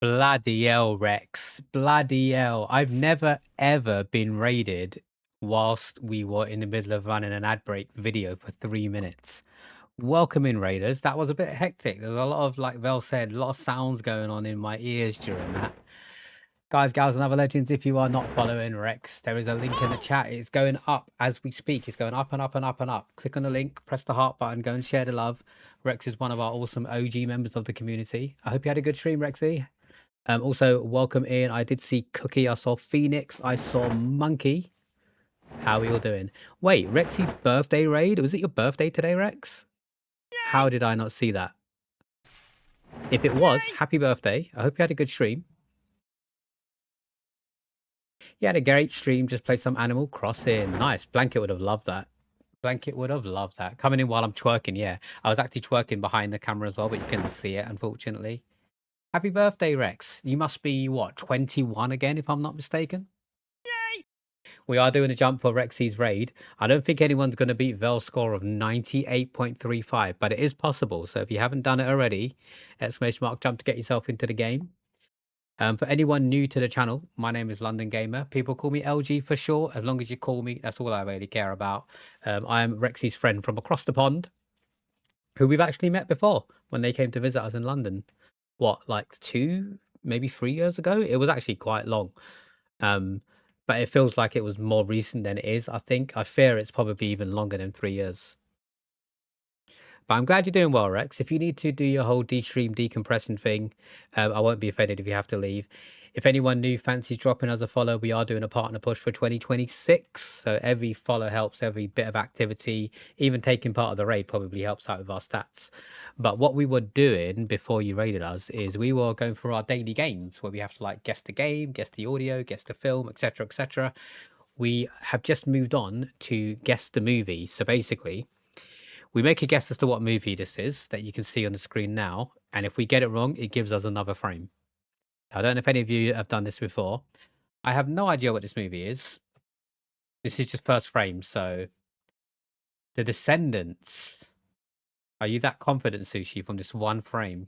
Bloody hell, Rex. Bloody hell. I've never ever been raided whilst we were in the middle of running an ad break video for 3 minutes. Welcome in, Raiders. That was a bit hectic. There was a lot of, like Vel said, a lot of sounds going on in my ears during that. Guys, gals, and other legends, if you are not following Rex, there is a link in the chat. It's going up as we speak. It's going up and up and up and up. Click on the link, press the heart button, go and share the love. Rex is one of our awesome OG members of the community. I hope you had a good stream, Rexy. Also, welcome in. I did see Cookie. I saw Phoenix. I saw Monkey. How are you all doing? Wait, Rexy's birthday raid? Was it your birthday today, Rex? How did I not see that? If it was, happy birthday. I hope you had a good stream. You had a great stream. Just played some Animal Crossing. Nice. Blanket would have loved that. Blanket would have loved that. Coming in while I'm twerking, yeah. I was actually twerking behind the camera as well, but you couldn't see it, unfortunately. Happy birthday, Rex. You must be, what, 21 again, if I'm not mistaken? Yay! We are doing a jump for Rexy's raid. I don't think anyone's going to beat Vel's score of 98.35, but it is possible. So if you haven't done it already, !jump to get yourself into the game. For anyone new to the channel, my name is London Gamer. People call me LG for short. As long as you call me, that's all I really care about. I am Rexy's friend from across the pond, who we've actually met before when they came to visit us in London. What, like 2, maybe 3 years ago? It was actually quite long. But it feels like it was more recent than it is, I think. I fear it's probably even longer than 3 years. But I'm glad you're doing well, Rex. If you need to do your whole de-stream decompressing thing, I won't be offended if you have to leave. If anyone new fancies dropping us a follow, we are doing a partner push for 2026. So every follow helps, every bit of activity, even taking part of the raid probably helps out with our stats. But what we were doing before you raided us is we were going for our daily games where we have to like guess the game, guess the audio, guess the film, etc., etc. We have just moved on to guess the movie. So basically, we make a guess as to what movie this is that you can see on the screen now. And if we get it wrong, it gives us another frame. I don't know if any of you have done this before. I have no idea what this movie is. This is just first frame. So, The Descendants. Are you that confident, Sushi, from this one frame?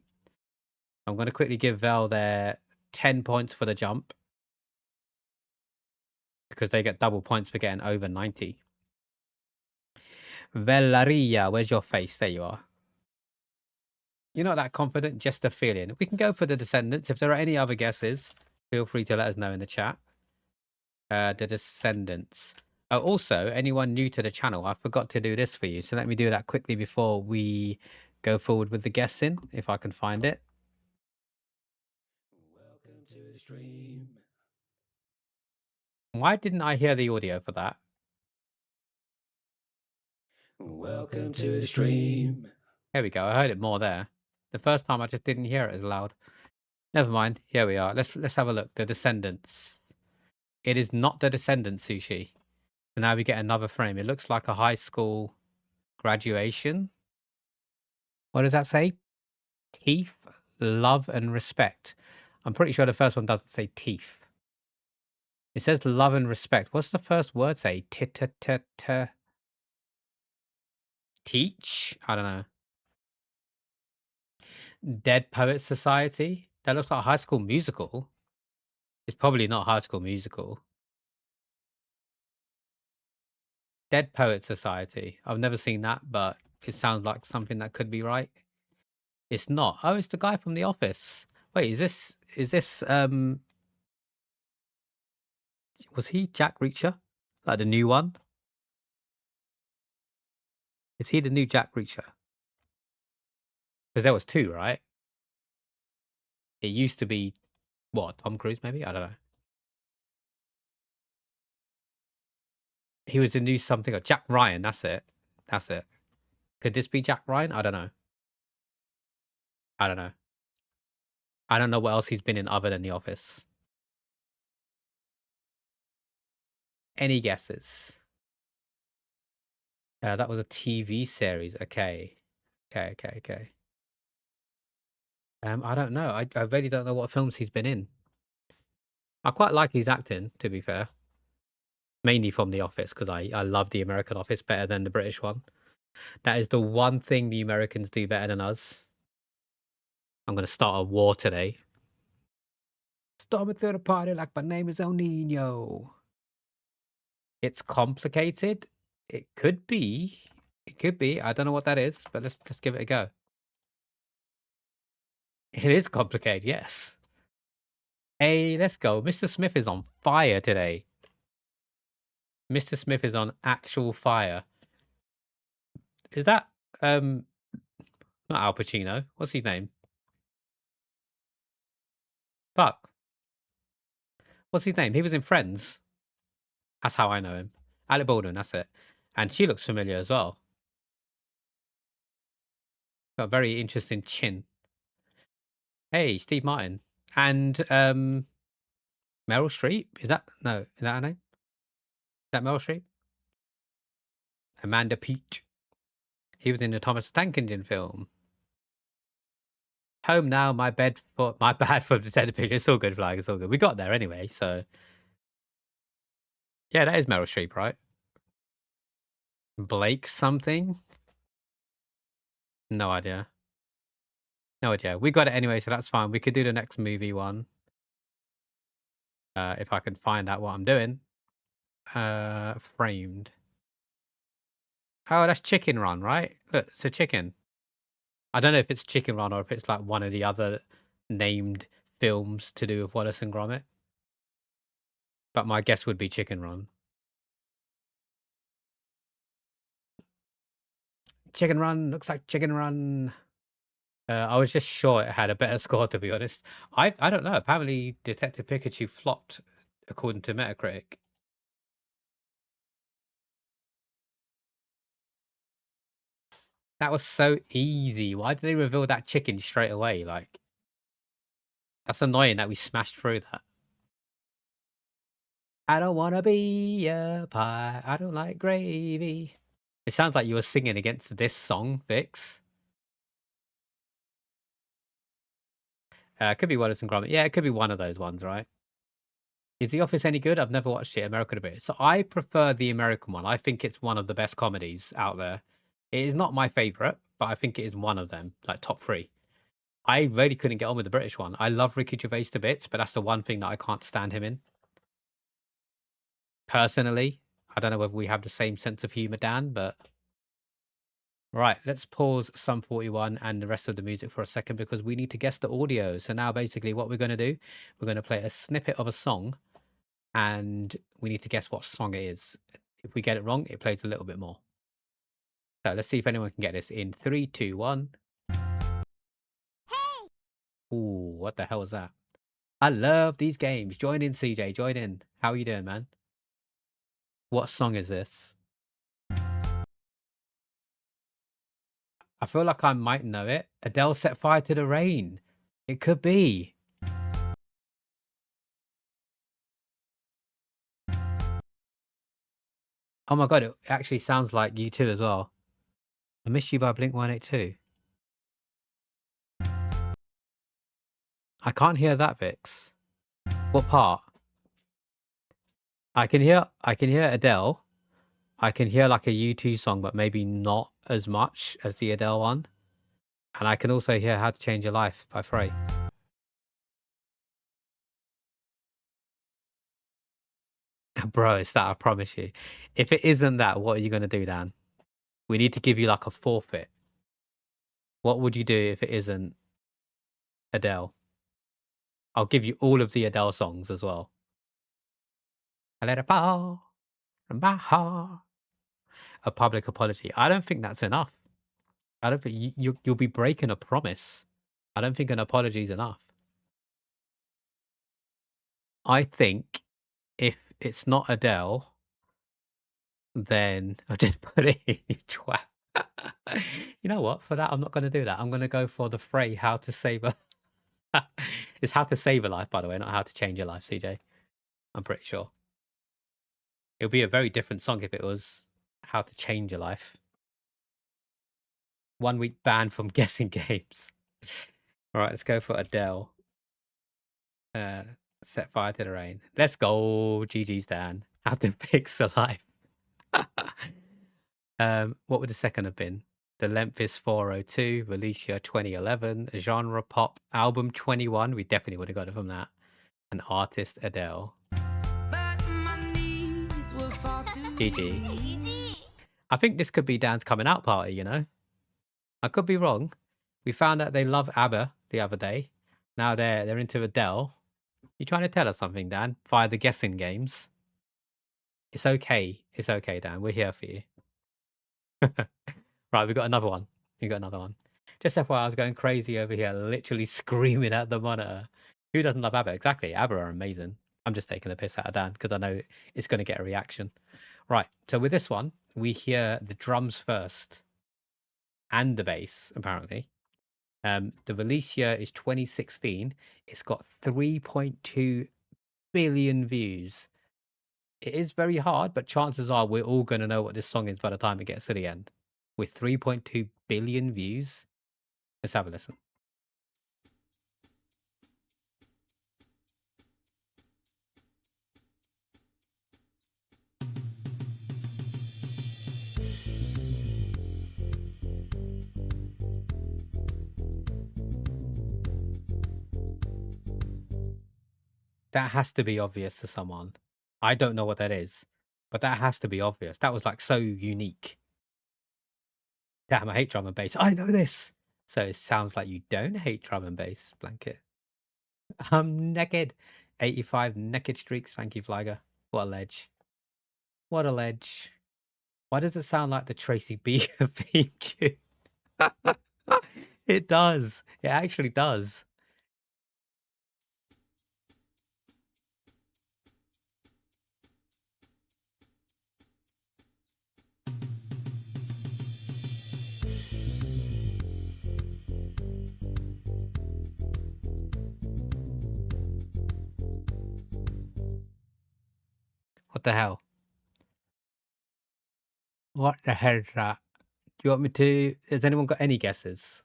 I'm going to quickly give Vel their 10 points for the jump, because they get double points for getting over 90. Velaria, where's your face? There you are. You're not that confident, just a feeling. We can go for The Descendants. If there are any other guesses, feel free to let us know in the chat. The Descendants. Oh, also, anyone new to the channel, I forgot to do this for you. So let me do that quickly before we go forward with the guessing, if I can find it. Welcome to the stream. Why didn't I hear the audio for that? Welcome to the stream. There we go. I heard it more there. The first time I just didn't hear it as loud. Never mind. Here we are. Let's have a look. The Descendants. It is not The Descendants, Sushi. So now we get another frame. It looks like a high school graduation. What does that say? Teeth, love, and respect. I'm pretty sure the first one doesn't say teeth. It says love and respect. What's the first word say? Teach? I don't know. Dead Poets Society? That looks like High School Musical. It's probably not High School Musical. Dead Poet Society. I've never seen that, but it sounds like something that could be right. It's not. Oh, it's the guy from The Office. Wait, is this was he Jack Reacher? Like the new one? Is he the new Jack Reacher? Because there was two, right? It used to be what, Tom Cruise maybe? I don't know. He was the new something, or Jack Ryan, that's it. That's it. Could this be Jack Ryan? I don't know. I don't know. I don't know what else he's been in other than The Office. Any guesses? That was a TV series. Okay. Okay. I don't know. I really don't know what films he's been in. I quite like his acting, to be fair. Mainly from The Office, because I love the American Office better than the British one. That is the one thing the Americans do better than us. I'm going to start a war today. Storming through the party like my name is El Nino. It's complicated. It could be. It could be. I don't know what that is, but let's give it a go. It is complicated, yes. Hey, let's go. Mr. Smith is on fire today. Mr. Smith is on actual fire. Is that not Al Pacino? What's his name? Fuck. What's his name? He was in Friends. That's how I know him. Alec Baldwin, that's it. And she looks familiar as well. Got a very interesting chin. Hey, Steve Martin. And Meryl Streep? Is that her name? Is that Meryl Streep? Amanda Peach. He was in the Thomas the Tank Engine film. Home now, my bad for the television. It's all good, Flag. It's all good. We got there anyway, so yeah, that is Meryl Streep, right? Blake something? No idea. No idea. We got it anyway, so that's fine. We could do the next movie one. If I can find out what I'm doing. Framed. Oh, that's Chicken Run, right? Look, it's a chicken. I don't know if it's Chicken Run or if it's like one of the other named films to do with Wallace and Gromit. But my guess would be Chicken Run. Chicken Run, looks like Chicken Run. I was just sure it had a better score, to be honest. I don't know. Apparently, Detective Pikachu flopped, according to Metacritic. That was so easy. Why did they reveal that chicken straight away? Like, that's annoying that we smashed through that. I don't want to be a pie. I don't like gravy. It sounds like you were singing against this song, Vix. It could be Wallace and Gromit. Yeah, it could be one of those ones, right? Is The Office any good? I've never watched it. American a bit. So I prefer the American one. I think it's one of the best comedies out there. It is not my favorite, but I think it is one of them, like top 3. I really couldn't get on with the British one. I love Ricky Gervais to bits, but that's the one thing that I can't stand him in. Personally, I don't know whether we have the same sense of humor, Dan, but right, let's pause Sum 41 and the rest of the music for a second because we need to guess the audio. So now basically what we're going to do, we're going to play a snippet of a song and we need to guess what song it is. If we get it wrong, it plays a little bit more. So let's see if anyone can get this in 3, 2, 1. Hey! Ooh, what the hell was that? I love these games. Join in, CJ. Join in. How are you doing, man? What song is this? I feel like I might know it. Adele, Set Fire to the Rain. It could be. Oh my god, it actually sounds like U2 as well. I Miss You by Blink-182. I can't hear that, Vix. What part? I can hear Adele. I can hear like a U2 song, but maybe not as much as the Adele one. And I can also hear How to Change Your Life by Frey. Bro, it's that, I promise you. If it isn't that, what are you going to do, Dan? We need to give you like a forfeit. What would you do if it isn't Adele? I'll give you all of the Adele songs as well. I let it fall from my heart. A public apology. I don't think that's enough. I don't think you'll be breaking a promise. I don't think an apology is enough. I think if it's not Adele, then I'll just put it in your twat. You know what? For that, I'm not going to do that. I'm going to go for the Frey How to Save a... It's How to Save a Life, by the way, not How to Change Your Life, CJ. I'm pretty sure. It would be a very different song if it was How to Change Your Life. 1 week ban from guessing games. All right, let's go for Adele. Set Fire to the Rain. Let's go. GG's, Dan. How to Fix a Life. What would the second have been? The Length is 402. Release year 2011. Genre pop. Album 21. We definitely would have got it from that. An artist, Adele. GG. I think this could be Dan's coming out party, you know? I could be wrong. We found out they love ABBA the other day. Now they're into Adele. You trying to tell us something, Dan? Via the guessing games. It's okay. It's okay, Dan. We're here for you. Right, we got another one. Just FYI, I was going crazy over here, literally screaming at the monitor. Who doesn't love ABBA? Exactly. ABBA are amazing. I'm just taking the piss out of Dan because I know it's going to get a reaction. Right, so with this one, we hear the drums first and the bass, apparently. The release year is 2016. It's got 3.2 billion views. It is very hard, but chances are we're all going to know what this song is by the time it gets to the end. With 3.2 billion views, let's have a listen. That has to be obvious to someone. I don't know what that is, but that has to be obvious. That was like so unique. Damn, I hate drum and bass. I know this. So it sounds like you don't hate drum and bass, Blanket. I'm naked. 85 naked streaks. Thank you, Flyger. What a ledge. What a ledge. Why does it sound like the Tracy B theme tune? It does. It actually does. What the hell? What the hell is that? Do you want me to... Has anyone got any guesses?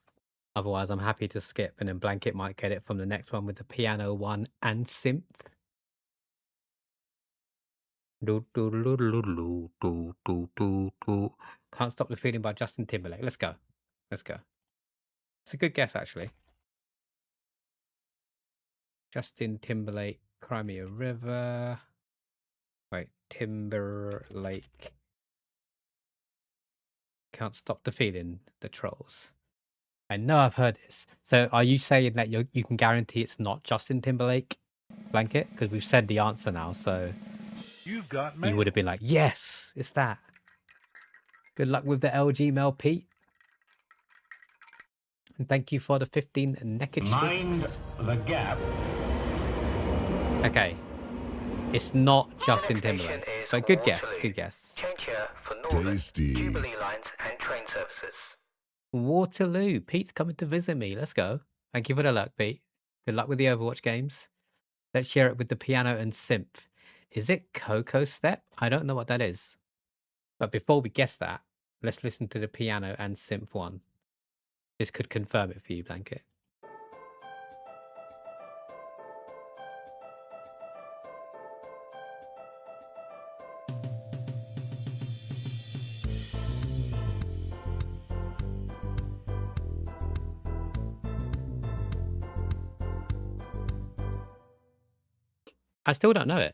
Otherwise, I'm happy to skip, and then Blanket might get it from the next one with the piano one and synth. Can't Stop the Feeling by Justin Timberlake. Let's go. Let's go. It's a good guess, actually. Justin Timberlake, Crimea River. Wait, Timberlake. Can't Stop the Feeling, the Trolls. I know I've heard this. So are you saying that you can guarantee it's not Justin Timberlake, Blanket? Because we've said the answer now, so You've got you mail. would have been like, yes, it's that. Good luck with the LG mail, Pete. And thank you for the 15 naked Mind streaks. the gap. Okay. It's not Justin Timberlake. But good guess, good guess. Change here for Northern, Tasty. Jubilee lines and train services. Waterloo. Pete's coming to visit me. Let's go. Thank you for the luck, Pete. Good luck with the Overwatch games. Let's share it with the piano and synth. Is it Coco Step? I don't know what that is. But before we guess that, let's listen to the piano and synth one. This could confirm it for you, Blanket. I still don't know it.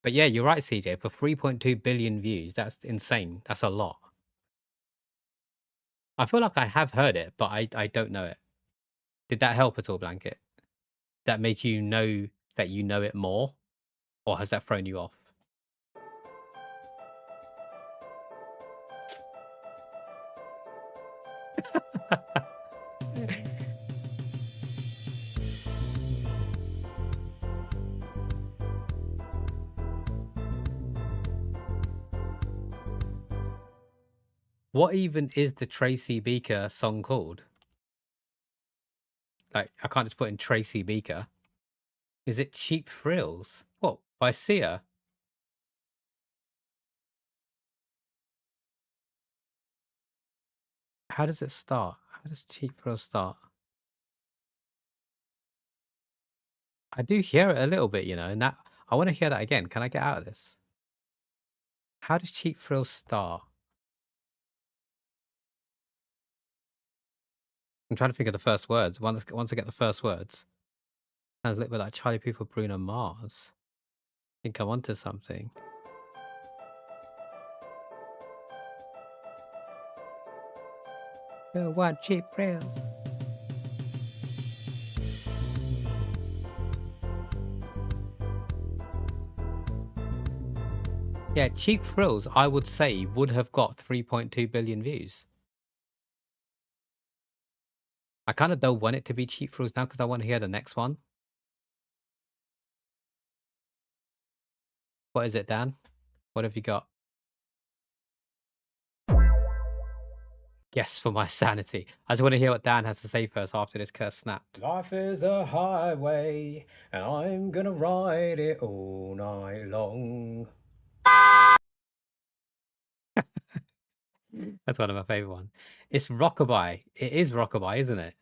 But yeah, you're right, CJ. For 3.2 billion views, that's insane. That's a lot. I feel like I have heard it, but I don't know it. Did that help at all, Blanket? That make you know that you know it more? Or has that thrown you off? What even is the Tracy Beaker song called? Like, I can't just put in Tracy Beaker. Is it Cheap Thrills? What, by Sia? How does it start? How does Cheap Thrills start? I do hear it a little bit, you know, and that I want to hear that again. Can I get out of this? How does Cheap Thrills start? I'm trying to think of the first words. Once I get the first words, sounds a little bit like Charlie Puth or Bruno Mars. I think I'm onto something. You want cheap thrills? Yeah, Cheap Thrills, I would say, would have got 3.2 billion views. I kind of don't want it to be Cheap Thrills now because I want to hear the next one. What is it, Dan? What have you got? Yes, for my sanity. I just want to hear what Dan has to say first after this curse snapped. Life is a highway, and I'm gonna ride it all night long. That's one of my favorite ones. It's Rockabye. It is Rockabye, isn't it?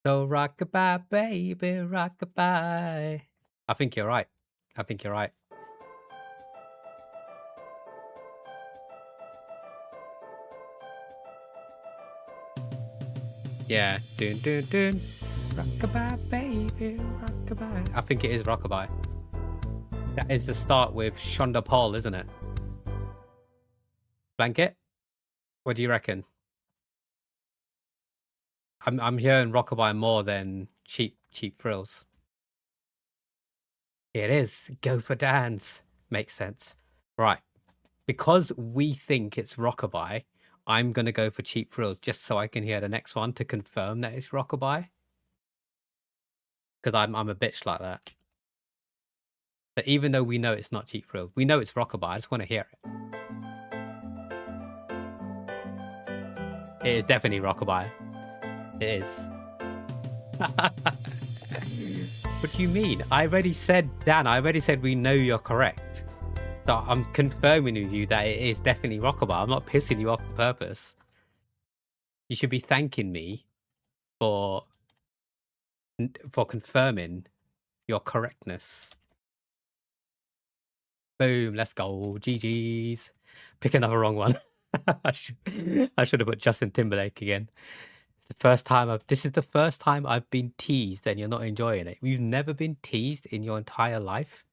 So rockabye, baby, rockabye. I think you're right. I think you're right. Yeah. Dun, dun, dun. Rockabye, baby, rockabye. I think it is Rockabye. That is the start with Shonda Paul, isn't it? Blanket? What do you reckon? I'm hearing Rockabye more than Cheap Thrills. It is. Go for Dance. Makes sense. Right. Because we think it's Rockabye, I'm going to go for Cheap Thrills just so I can hear the next one to confirm that it's Rockabye. Because I'm a bitch like that. But even though we know it's not Cheap Thrills, we know it's Rockabye. I just want to hear it. It is definitely Rockabye. It is. What do you mean? I already said, Dan, I already said we know you're correct. So I'm confirming with you that it is definitely Rockabye. I'm not pissing you off on purpose. You should be thanking me for confirming your correctness. Boom, let's go. GG's. Pick another wrong one. I should have put Justin Timberlake again. It's the first time this is the first time I've been teased and you're not enjoying it. You've never been teased in your entire life?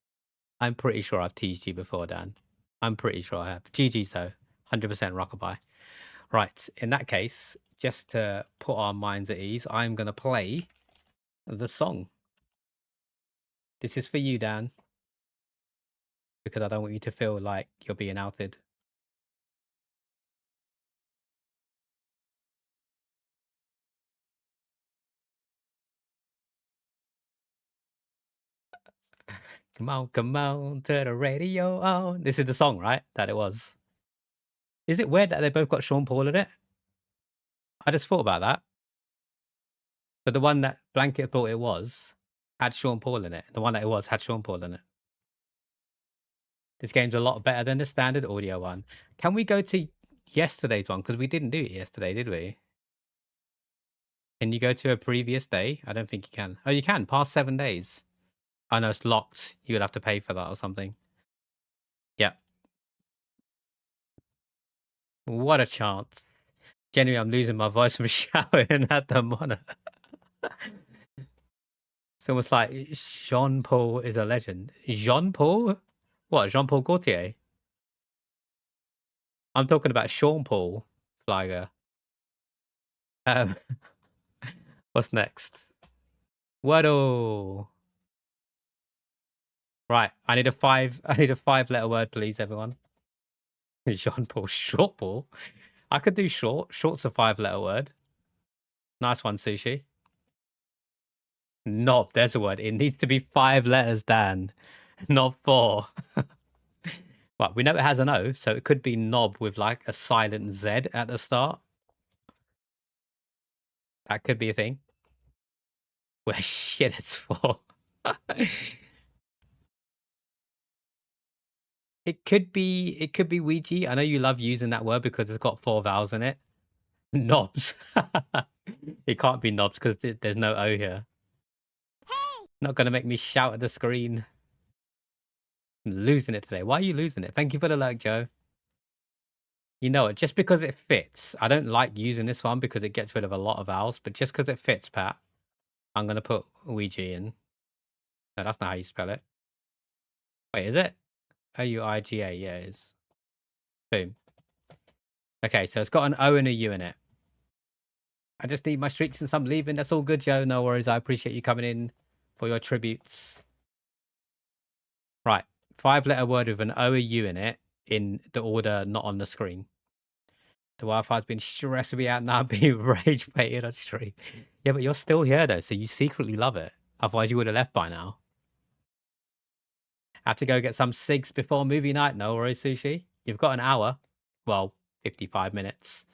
I'm pretty sure I've teased you before, Dan. I'm pretty sure I have. GG's though. 100% Rockabye. Right, in that case, just to put our minds at ease, I'm going to play the song. This is for you, Dan. Because I don't want you to feel like you're being outed. Come on, turn the radio on. This is the song, right? That it was. Is it weird that they both got Sean Paul in it? I just thought about that. But the one that Blanket thought it was had Sean Paul in it. The one that it was had Sean Paul in it. This game's a lot better than the standard audio one. Can we go to yesterday's one? Because we didn't do it yesterday, did we? Can you go to a previous day? I don't think you can. Oh, you can. Past 7 days. I know it's locked. You would have to pay for that or something. Yeah. What a chance. Genuinely, I'm losing my voice from shouting at the monitor. It's almost like Sean Paul is a legend. Jean Paul? What, Jean-Paul Gaultier? I'm talking about Sean Paul Flyer. Um, what's next? Wordle. Right, I need a 5-letter word, please, everyone. Jean-Paul, short Paul. I could do short. Short's a 5-letter word. Nice one, Sushi. Knob, there's a word. It needs to be 5 letters, Dan. Not 4. Well, we know it has an O, so it could be knob with like a silent Z at the start. That could be a thing. Well, shit, it's 4. It could be Ouija. I know you love using that word because it's got 4 vowels in it. Knobs. It can't be knobs because there's no O here. Not gonna make me shout at the screen. I'm losing it today. Why are you losing it? Thank you for the like, Joe. You know it, just because it fits. I don't like using this one because it gets rid of a lot of vowels, but just because it fits, Pat, I'm gonna put Ouija in. No, that's not how you spell it. Wait, is it? O-U-I-G-A, yeah, it is. Boom. Okay, so it's got an O and a U in it. I just need my streaks since I'm leaving. That's all good, Joe. No worries. I appreciate you coming in for your tributes. Right. 5-letter word with an O, a U in it, in the order not on the screen. The Wi-Fi's been stressing me out now, being rage baited on stream. Yeah, but you're still here though, so you secretly love it. Otherwise, you would have left by now. Have to go get some cigs before movie night. No worries, Sushi. You've got an hour. Well, 55 minutes.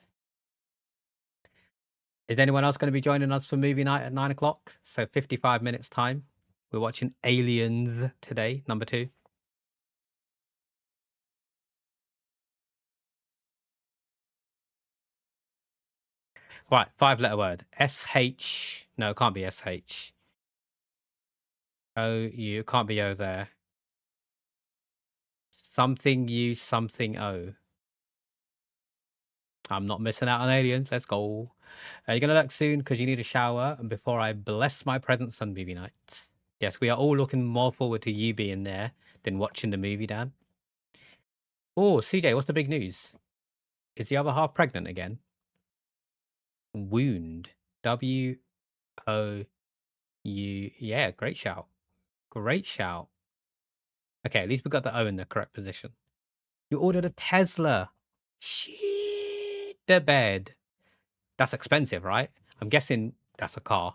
Is anyone else going to be joining us for movie night at 9 o'clock? So 55 minutes time. We're watching Aliens today, number 2. Right, 5-letter word. S-H. No, it can't be S-H. O-U. It can't be O there. Something U, something O. I'm not missing out on Aliens. Let's go. You're going to look soon because you need a shower. And before I bless my presence on movie nights. Yes, we are all looking more forward to you being there than watching the movie, Dan. Oh, CJ, what's the big news? Is the other half pregnant again? Wound. W-O-U. Yeah, great shout. Great shout. Okay, at least we got the O in the correct position. You ordered a Tesla. Shit, the bed. That's expensive, right? I'm guessing that's a car.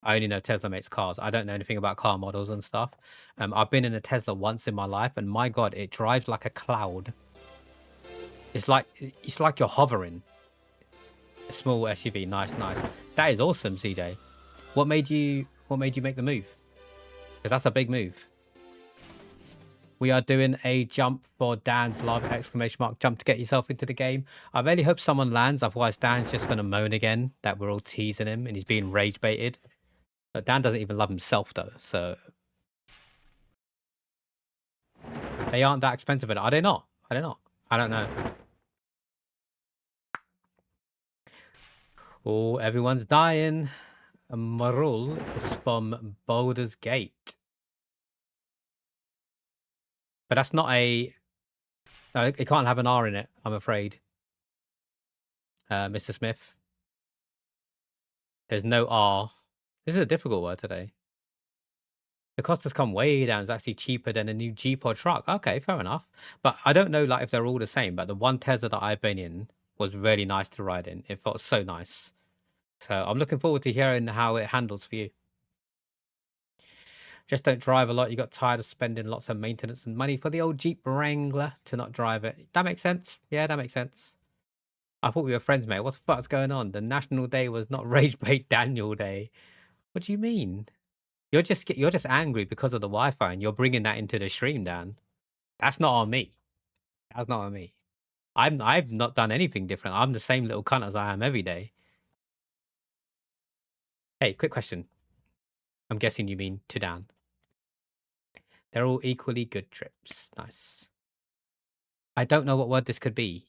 I only know Tesla makes cars. I don't know anything about car models and stuff. I've been in a Tesla once in my life, and my God, it drives like a cloud. It's like you're hovering. A small SUV, nice. That is awesome, CJ. What made you make the move? Because that's a big move. We are doing a jump for Dan's live ! Jump to get yourself into the game. I really hope someone lands, otherwise Dan's just going to moan again that we're all teasing him and he's being rage baited. But Dan doesn't even love himself though, so... They aren't that expensive, are they not? I don't know. Oh, everyone's dying. Marul is from Baldur's Gate. But that's not a... No, it can't have an R in it, I'm afraid. Mr. Smith. There's no R. This is a difficult word today. The cost has come way down. It's actually cheaper than a new Jeep or truck. Okay, fair enough. But I don't know like if they're all the same. But the one Tesla that I've been in was really nice to ride in. It felt so nice. So I'm looking forward to hearing how it handles for you. Just don't drive a lot. You got tired of spending lots of maintenance and money for the old Jeep Wrangler to not drive it. That makes sense. Yeah, that makes sense. I thought we were friends, mate. What the fuck's going on? The National Day was not Rage Bait Daniel Day. What do you mean? You're just angry because of the Wi-Fi, and you're bringing that into the stream, Dan. That's not on me. That's not on me. I've not done anything different. I'm the same little cunt as I am every day. Hey, quick question. I'm guessing you mean to Dan. They're all equally good trips. Nice. I don't know what word this could be.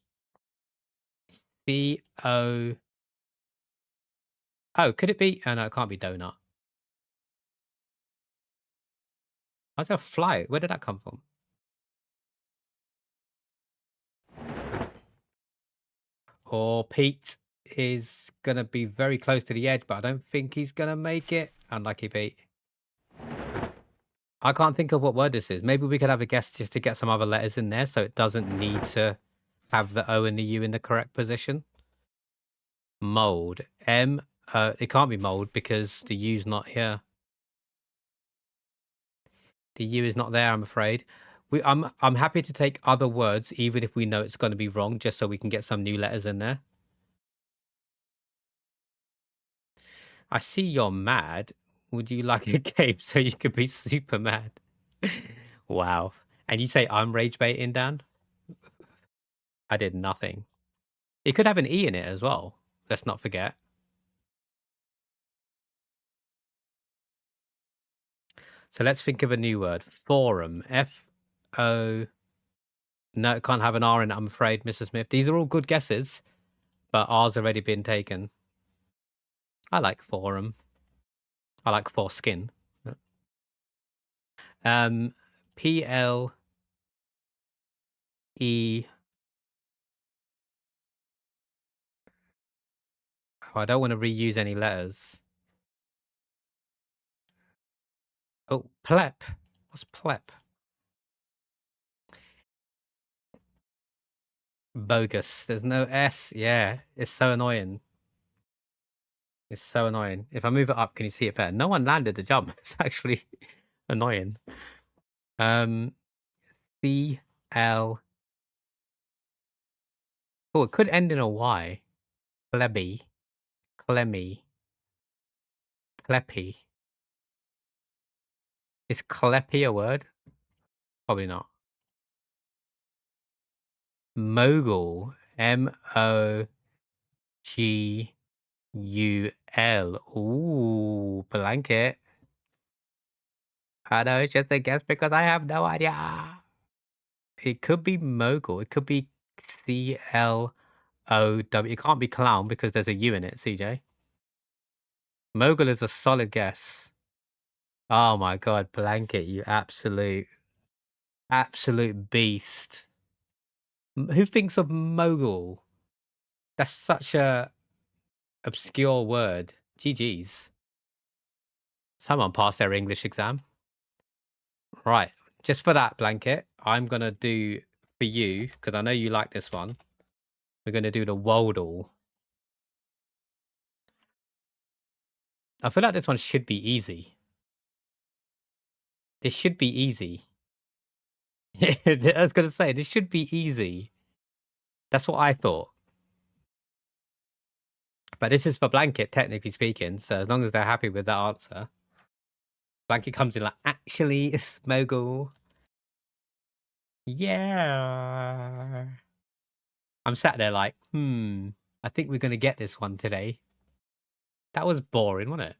B-O... Oh, could it be? Oh, no, it can't be donut. How's there a fly? Where did that come from? or Pete is going to be very close to the edge, but I don't think he's going to make it. Unlucky Pete. I can't think of what word this is. Maybe we could have a guess just to get some other letters in there so it doesn't need to have the O and the U in the correct position. Mold. It can't be mold because the U's not here. The U is not there, I'm afraid. I'm happy to take other words, even if we know it's going to be wrong, just so we can get some new letters in there. I see you're mad. Would you like a game so you could be super mad? Wow. And you say I'm rage baiting, Dan? I did nothing. It could have an E in it as well. Let's not forget. So let's think of a new word. Forum. F-O... No, it can't have an R in it, I'm afraid, Mr. Smith. These are all good guesses, but R's already been taken. I like forum. I like foreskin. P-L-E... Oh, I don't want to reuse any letters. Oh, plep. What's plep? Bogus. There's no S. Yeah, it's so annoying. It's so annoying. If I move it up, can you see it better? No one landed the jump. It's actually annoying. C-L... Oh, it could end in a Y. Plebby. Clemmy. Cleppy. Is Cleppy a word? Probably not. Mogul. M-O-G-U-L. Ooh, blanket. I know it's just a guess because I have no idea. It could be mogul. It could be C-L-O-W. It can't be clown because there's a U in it, CJ. Mogul is a solid guess. Oh my god, blanket, you absolute beast. Who thinks of mogul? That's such a obscure word. GG's. Someone passed their English exam. Right, just for that, blanket, I'm going to do for you, because I know you like this one. We're going to do the Wordle. I feel like this one should be easy. This should be easy. I was going to say, this should be easy. That's what I thought. But this is for blanket, technically speaking, so as long as they're happy with that answer. Blanket comes in like, actually, it's mogul. Yeah. I'm sat there like, I think we're going to get this one today. That was boring, wasn't it?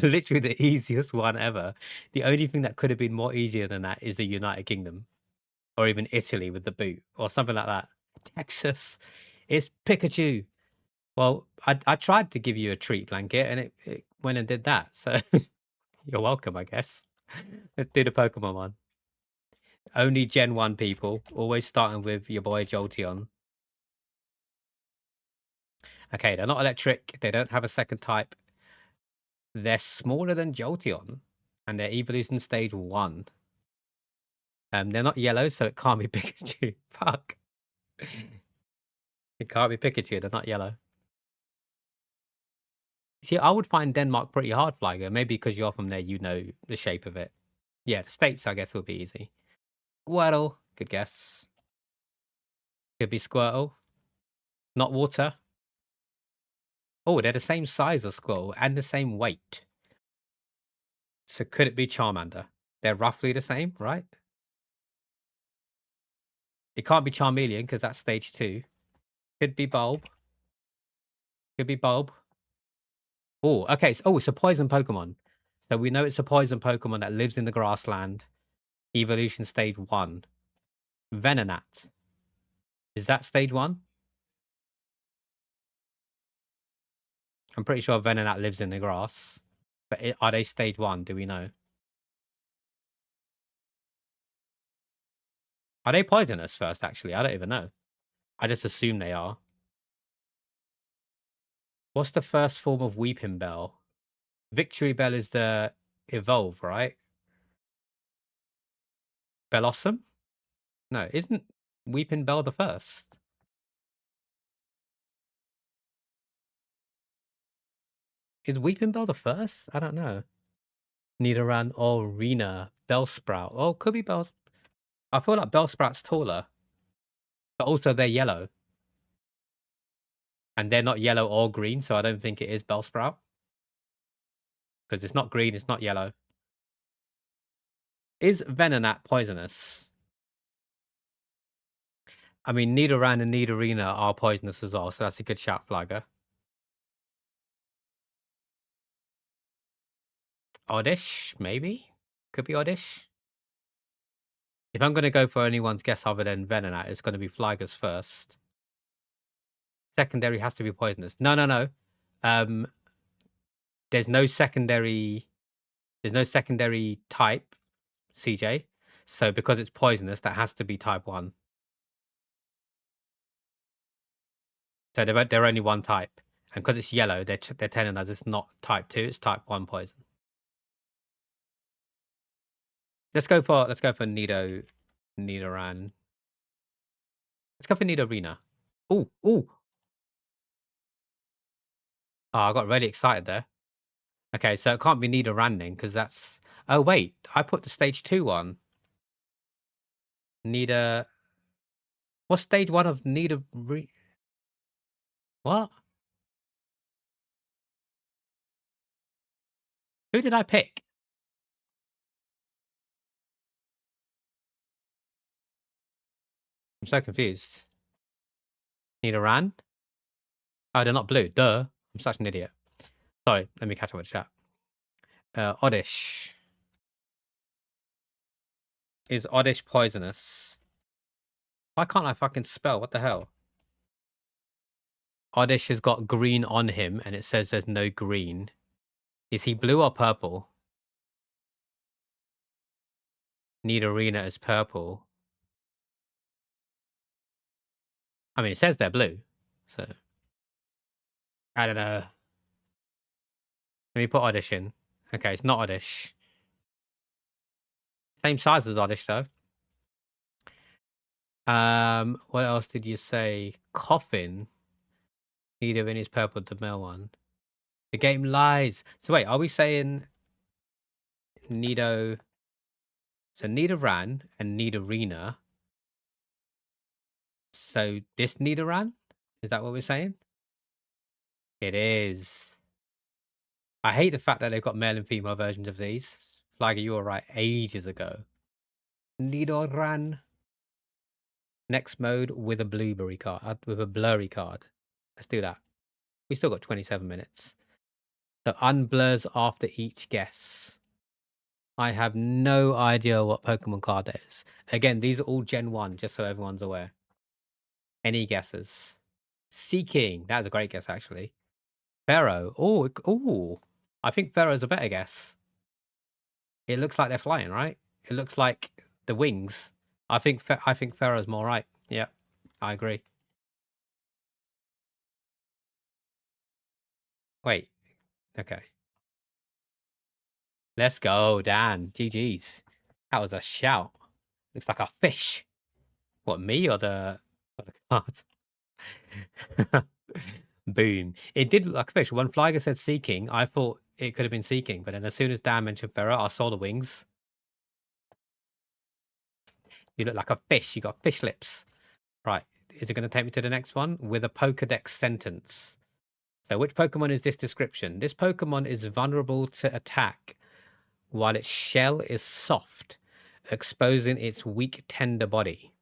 Literally the easiest one ever. The only thing that could have been more easier than that is the United Kingdom. Or even Italy with the boot. Or something like that. Texas. It's Pikachu. Well, I tried to give you a treat, blanket, and it went and did that. So you're welcome, I guess. Let's do the Pokemon one. Only Gen 1 people. Always starting with your boy Jolteon. Okay, they're not electric. They don't have a second type. They're smaller than Jolteon. And they're evolution stage 1. They're not yellow, so it can't be Pikachu. Fuck. It can't be Pikachu. They're not yellow. See, I would find Denmark pretty hard, Flyger. Maybe because you're from there, you know the shape of it. Yeah, the States, I guess, would be easy. Squirtle. Good guess. Could be Squirtle. Not water. Oh, they're the same size as Squirtle and the same weight. So could it be Charmander? They're roughly the same, right? It can't be Charmeleon because that's stage 2. Could be Bulb. Could be Bulb. Oh, okay. So, it's a poison Pokemon. So we know it's a poison Pokemon that lives in the grassland. Evolution stage 1. Venonat. Is that stage 1? I'm pretty sure Venonat lives in the grass. But are they stage 1? Do we know? Are they poisonous first, actually? I don't even know. I just assume they are. What's the first form of Weeping Bell? Victory Bell is the evolve, right? Bellossom? No, isn't Weeping Bell the first? Is Weeping Bell the first? I don't know. Nidoran or Rena. Bellsprout. Oh, could be Bell. I feel like Bellsprout's taller. But also they're yellow. And they're not yellow or green, so I don't think it is Bellsprout. Because it's not green, it's not yellow. Is Venonat poisonous? I mean, Nidoran and Nidorina are poisonous as well, so that's a good shout, Flagger. Oddish, maybe? Could be Oddish. If I'm going to go for anyone's guess other than Venonat, it's going to be Flagger's first. Secondary has to be poisonous. No. There's no secondary type, CJ. So because it's poisonous, that has to be type 1. So they're only one type. And because it's yellow, they're telling us it's not type 2, it's type 1 poison. Let's go for Nidoran. Let's go for Nidorina. Ooh. Oh, I got really excited there. Okay, so it can't be Nidoran then, because that's... Oh, wait. I put the stage 2 on. What's stage 1 of What? Who did I pick? I'm so confused. Nidoran? Oh, they're not blue. Duh. I'm such an idiot. Sorry, let me catch up with the chat. Oddish. Is Oddish poisonous? Why can't I fucking spell? What the hell? Oddish has got green on him, and it says there's no green. Is he blue or purple? Nidorina is purple. I mean, it says they're blue, so... I don't know. Let me put Oddish in. Okay, it's not Oddish. Same size as Oddish, though. What else did you say? Coffin. Nidorina is purple, the male one. The game lies. So wait, are we saying Nido... So Nidoran and Nidorina. So this Nidoran? Is that what we're saying? It is. I hate the fact that they've got male and female versions of these. Flagger, you were right ages ago. Nidoran. Next mode with a blueberry card, with a blurry card. Let's do that. We still got 27 minutes. So unblurs after each guess. I have no idea what Pokemon card that is. Again, these are all Gen 1, just so everyone's aware. Any guesses? Seeking. That was a great guess, actually. Pharaoh. Oh. I think Pharaoh's a better guess. It looks like they're flying, right? It looks like the wings. I think Pharaoh's more right. Yeah, I agree. Wait. Okay. Let's go, Dan. GG's. That was a shout. Looks like a fish. What, me or the card? Boom. It did look like a fish. When Flygger said Seeking, I thought it could have been Seeking, but then as soon as Dan mentioned Pharaoh, I saw the wings. You look like a fish. You got fish lips. Right. Is it going to take me to the next one? With a Pokedex sentence. So which Pokemon is this description? This Pokemon is vulnerable to attack while its shell is soft, exposing its weak, tender body.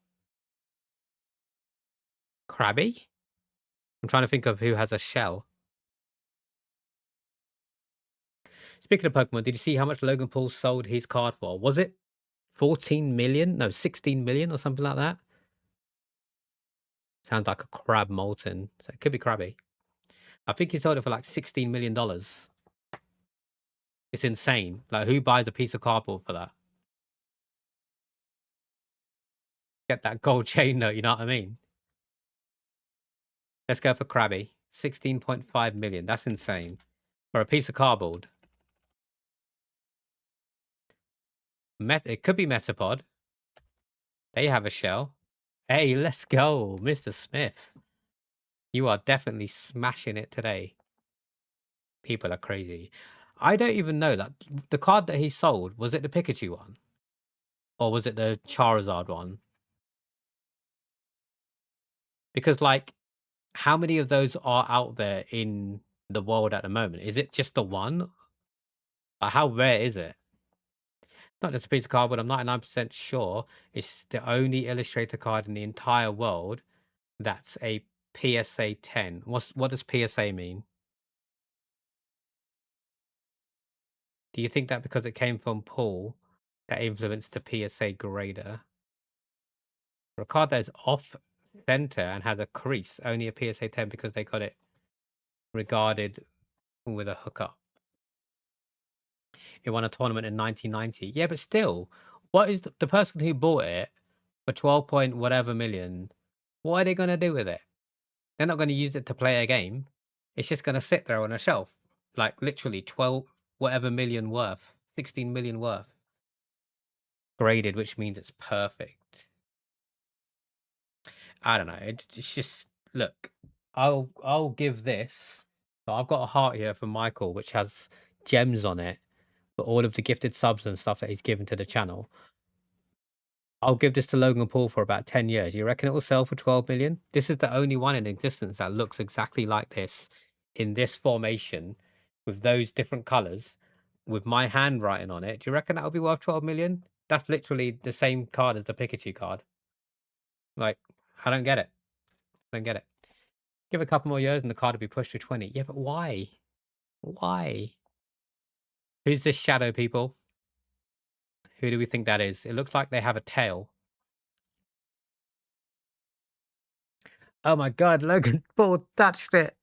Krabby? I'm trying to think of who has a shell. Speaking of Pokemon, did you see how much Logan Paul sold his card for? Was it 14 million? No, 16 million or something like that? Sounds like a crab molten. So it could be Krabby. I think he sold it for like $16 million. It's insane. Like, who buys a piece of cardboard for that? Get that gold chain note, you know what I mean? Let's go for Krabby. 16.5 million. That's insane. For a piece of cardboard. It could be Metapod. They have a shell. Hey, let's go, Mr. Smith. You are definitely smashing it today. People are crazy. I don't even know that the card that he sold, was it the Pikachu one? Or was it the Charizard one? Because, like, how many of those are out there in the world at the moment? Is it just the one? How rare is it? Not just a piece of cardboard. I'm 99% sure it's the only Illustrator card in the entire world that's a PSA 10. What does PSA mean? Do you think that because it came from Paul, that influenced the PSA grader? For a card that is off center and has a crease, only a PSA 10 because they got it regarded with a hookup. It won a tournament in 1990. Yeah, but still, what is the person who bought it for 12 point whatever million? What are they going to do with it? They're not going to use it to play a game. It's just going to sit there on a shelf, like literally 12 whatever million worth, 16 million worth. Graded, which means it's perfect. I don't know. It's just, look, I'll give this. So I've got a heart here for Michael, which has gems on it for all of the gifted subs and stuff that he's given to the channel. I'll give this to Logan Paul for about 10 years. You reckon it will sell for 12 million? This is the only one in existence that looks exactly like this in this formation with those different colors with my handwriting on it. Do you reckon that'll be worth 12 million? That's literally the same card as the Pikachu card. Like, I don't get it. I don't get it. Give it a couple more years and the card will be pushed to 20. Yeah, but why? Why? Who's this shadow, people? Who do we think that is? It looks like they have a tail. Oh my god, Logan Paul touched it.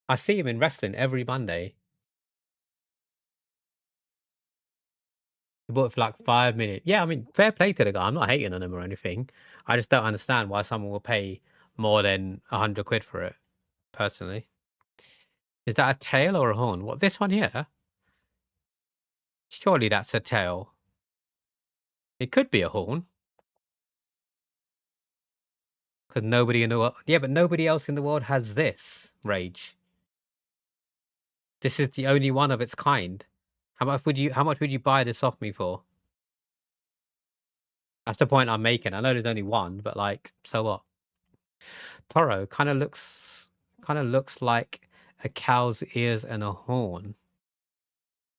I see him in wrestling every Monday. He bought it for like 5 minutes. Yeah, I mean, fair play to the guy. I'm not hating on him or anything. I just don't understand why someone will pay more than 100 quid for it, personally. Is that a tail or a horn? What, this one here? Surely that's a tail. It could be a horn. Because nobody in the world... Yeah, but nobody else in the world has this, Rage. This is the only one of its kind. How much would you buy this off me for? That's the point I'm making. I know there's only one, but like, so what? Toro kind of looks like a cow's ears and a horn.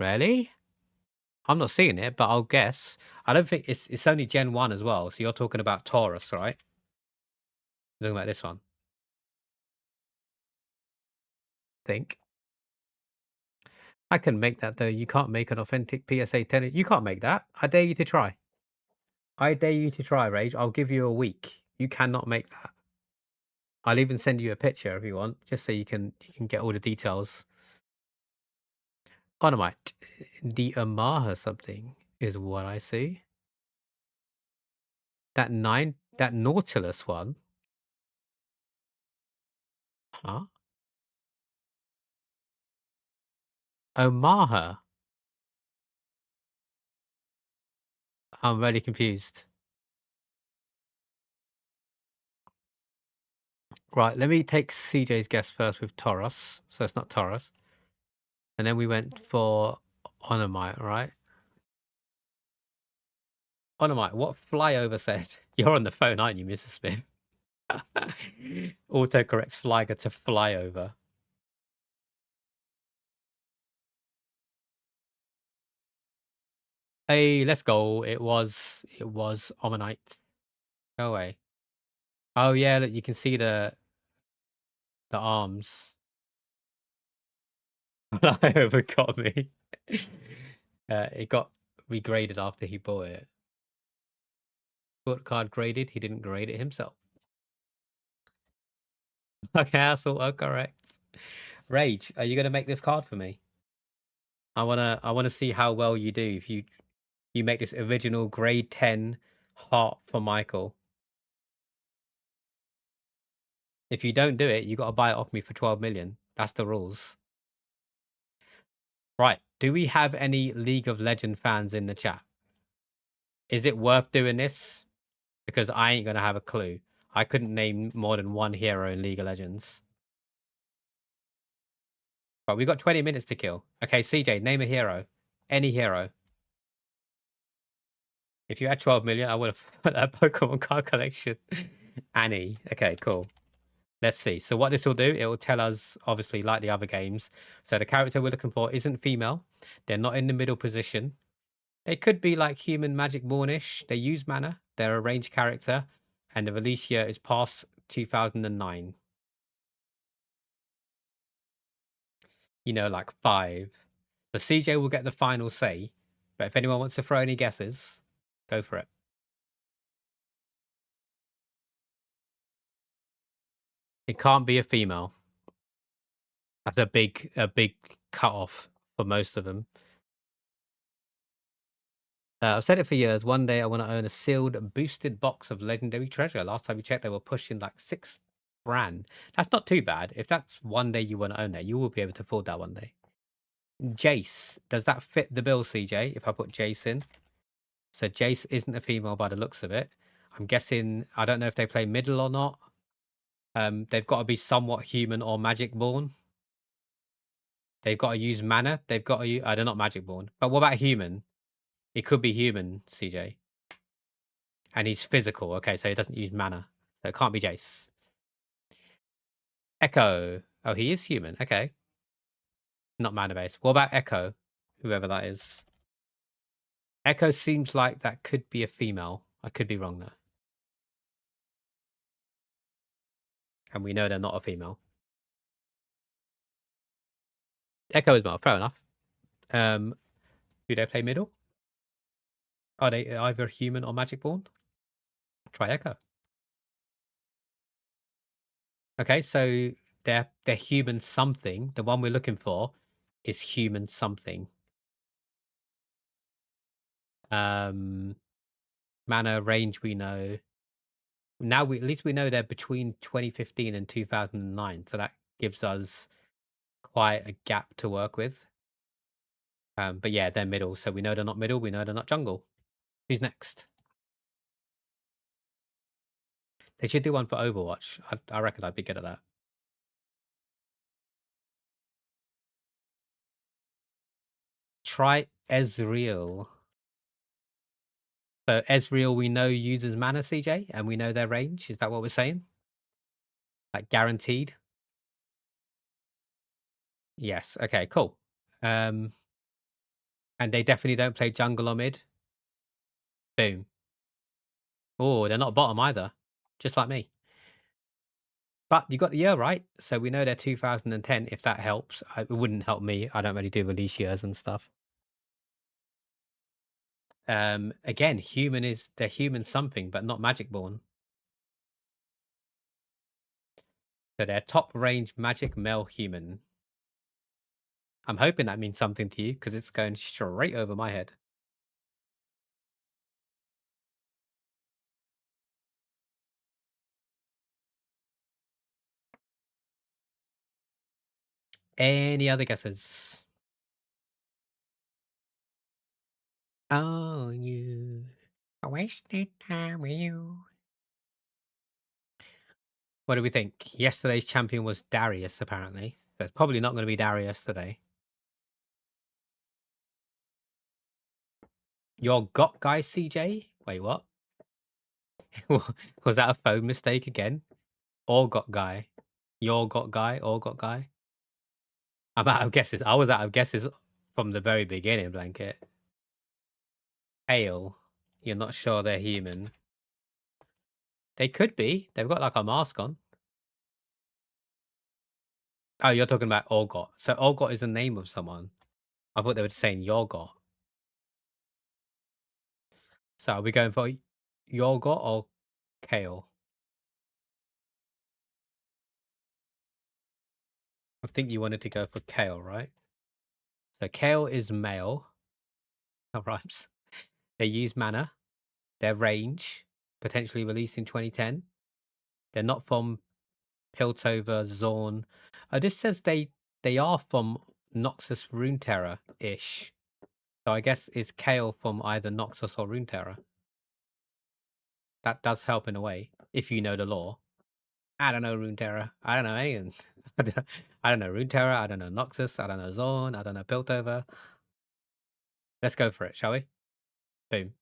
Really? I'm not seeing it, but I'll guess. I don't think it's only Gen 1 as well. So you're talking about Taurus, right? You're talking about this one. Think. I can make that though. You can't make an authentic PSA 10. You can't make that. I dare you to try. I dare you to try, Rage. I'll give you a week. You cannot make that. I'll even send you a picture if you want, just so you can get all the details. Onomite, the Amaha something is what I see. That Nautilus one. Huh? Omaha. I'm really confused. Right, let me take CJ's guess first with Taurus. So it's not Taurus. And then we went for Onomite, right? Onomite, what flyover said? You're on the phone, aren't you, Mrs. Smith? Autocorrects flyer to flyover. Hey, let's go. It was Omanite. Go away. Oh yeah, look, you can see the arms. Flyover got me. It got regraded after he bought it. Bought card graded, he didn't grade it himself. Okay, that's all correct. Rage, are you gonna make this card for me? I wanna see how well you do if you make this original grade 10 heart for Michael. If you don't do it, you got to buy it off me for 12 million. That's the rules. Right. Do we have any League of Legend fans in the chat? Is it worth doing this? Because I ain't going to have a clue. I couldn't name more than one hero in League of Legends. But we got 20 minutes to kill. Okay, CJ, name a hero. Any hero. If you had 12 million, I would have put that Pokemon card collection. Annie. Okay, cool. Let's see. So what this will do, it will tell us, obviously, like the other games. So the character we're looking for isn't female. They're not in the middle position. They could be like human Magic Bornish. They use mana. They're a ranged character. And the release year is past 2009. You know, like 5. So CJ will get the final say. But if anyone wants to throw any guesses, go for it. It can't be a female. That's a big cut off for most of them. I've said it for years. One day I want to own a sealed, boosted box of legendary treasure. Last time we checked, they were pushing like 6 grand. That's not too bad. If that's one day you want to own that, you will be able to afford that one day. Jace. Does that fit the bill, CJ, if I put Jace in? So Jace isn't a female by the looks of it. I'm guessing, I don't know if they play middle or not. They've got to be somewhat human or magic born. They've got to use mana. They've got to use, they're not magic born. But what about human? It could be human, CJ. And he's physical. Okay, so he doesn't use mana. So it can't be Jace. Echo. Oh, he is human. Okay. Not mana based. What about Echo? Whoever that is. Echo seems like that could be a female. I could be wrong there. And we know they're not a female. Echo is male. Fair enough. Do they play middle? Are they either human or magic born? Try Echo. Okay, so they're human something. The one we're looking for is human something. Mana range we know. Now at least we know they're between 2015 and 2009, so that gives us quite a gap to work with. But yeah, they're middle, so we know they're not middle. We know they're not jungle. Who's next? They should do one for Overwatch. I reckon I'd be good at that. Try Ezreal. So Ezreal we know uses mana, CJ, and we know their range. Is that what we're saying? Like guaranteed? Yes. Okay, cool. And they definitely don't play jungle or mid. Boom. Oh, they're not bottom either. Just like me. But you got the year right. So we know they're 2010, if that helps. It wouldn't help me. I don't really do release years and stuff. Again, they're human something, but not magic born. So they're top range magic male human. I'm hoping that means something to you because it's going straight over my head. Any other guesses? Oh, you. I wasted time with you. What do we think? Yesterday's champion was Darius, apparently. So it's probably not going to be Darius today. Your got guy, CJ? Wait, what? Was that a phone mistake again? Or got guy? Your got guy? Or got guy? I'm out of guesses. I was out of guesses from the very beginning, Blanket. Pale. You're not sure they're human. They could be. They've got like a mask on. Oh, you're talking about Olgot. So Olgot is the name of someone. I thought they were saying Yorgot. So are we going for Yorgot or Kale? I think you wanted to go for Kale, right? So Kale is male. That rhymes. They use mana. Their range, potentially released in 2010. They're not from Piltover, Zorn. Oh, this says they are from Noxus Runeterra-ish. So I guess is Kale from either Noxus or Runeterra. That does help in a way, if you know the lore. I don't know Runeterra. I don't know anything. I don't know Runeterra. I don't know Noxus. I don't know Zorn. I don't know Piltover. Let's go for it, shall we? Boom.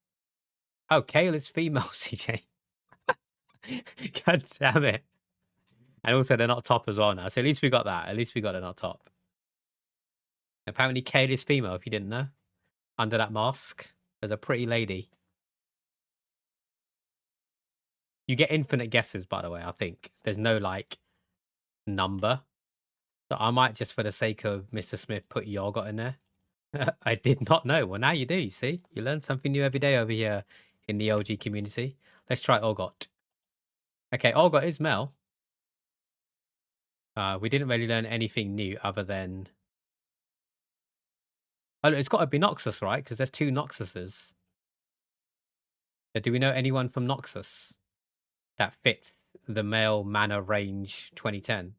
Oh, Kale is female, CJ. God damn it. And also, they're not top as well now. So at least we got that. At least we got it not top. Apparently, Kale is female, if you didn't know. Under that mask, there's a pretty lady. You get infinite guesses, by the way, I think. There's no, like, number. So I might, just for the sake of Mr. Smith, put Yorgot in there. I did not know. Well, now you do, you see? You learn something new every day over here in the OG community. Let's try Olgot. Okay, Olgot is male. We didn't really learn anything new other than... Oh, it's got to be Noxus, right? Because there's 2 Noxuses. So do we know anyone from Noxus that fits the male mana range 2010?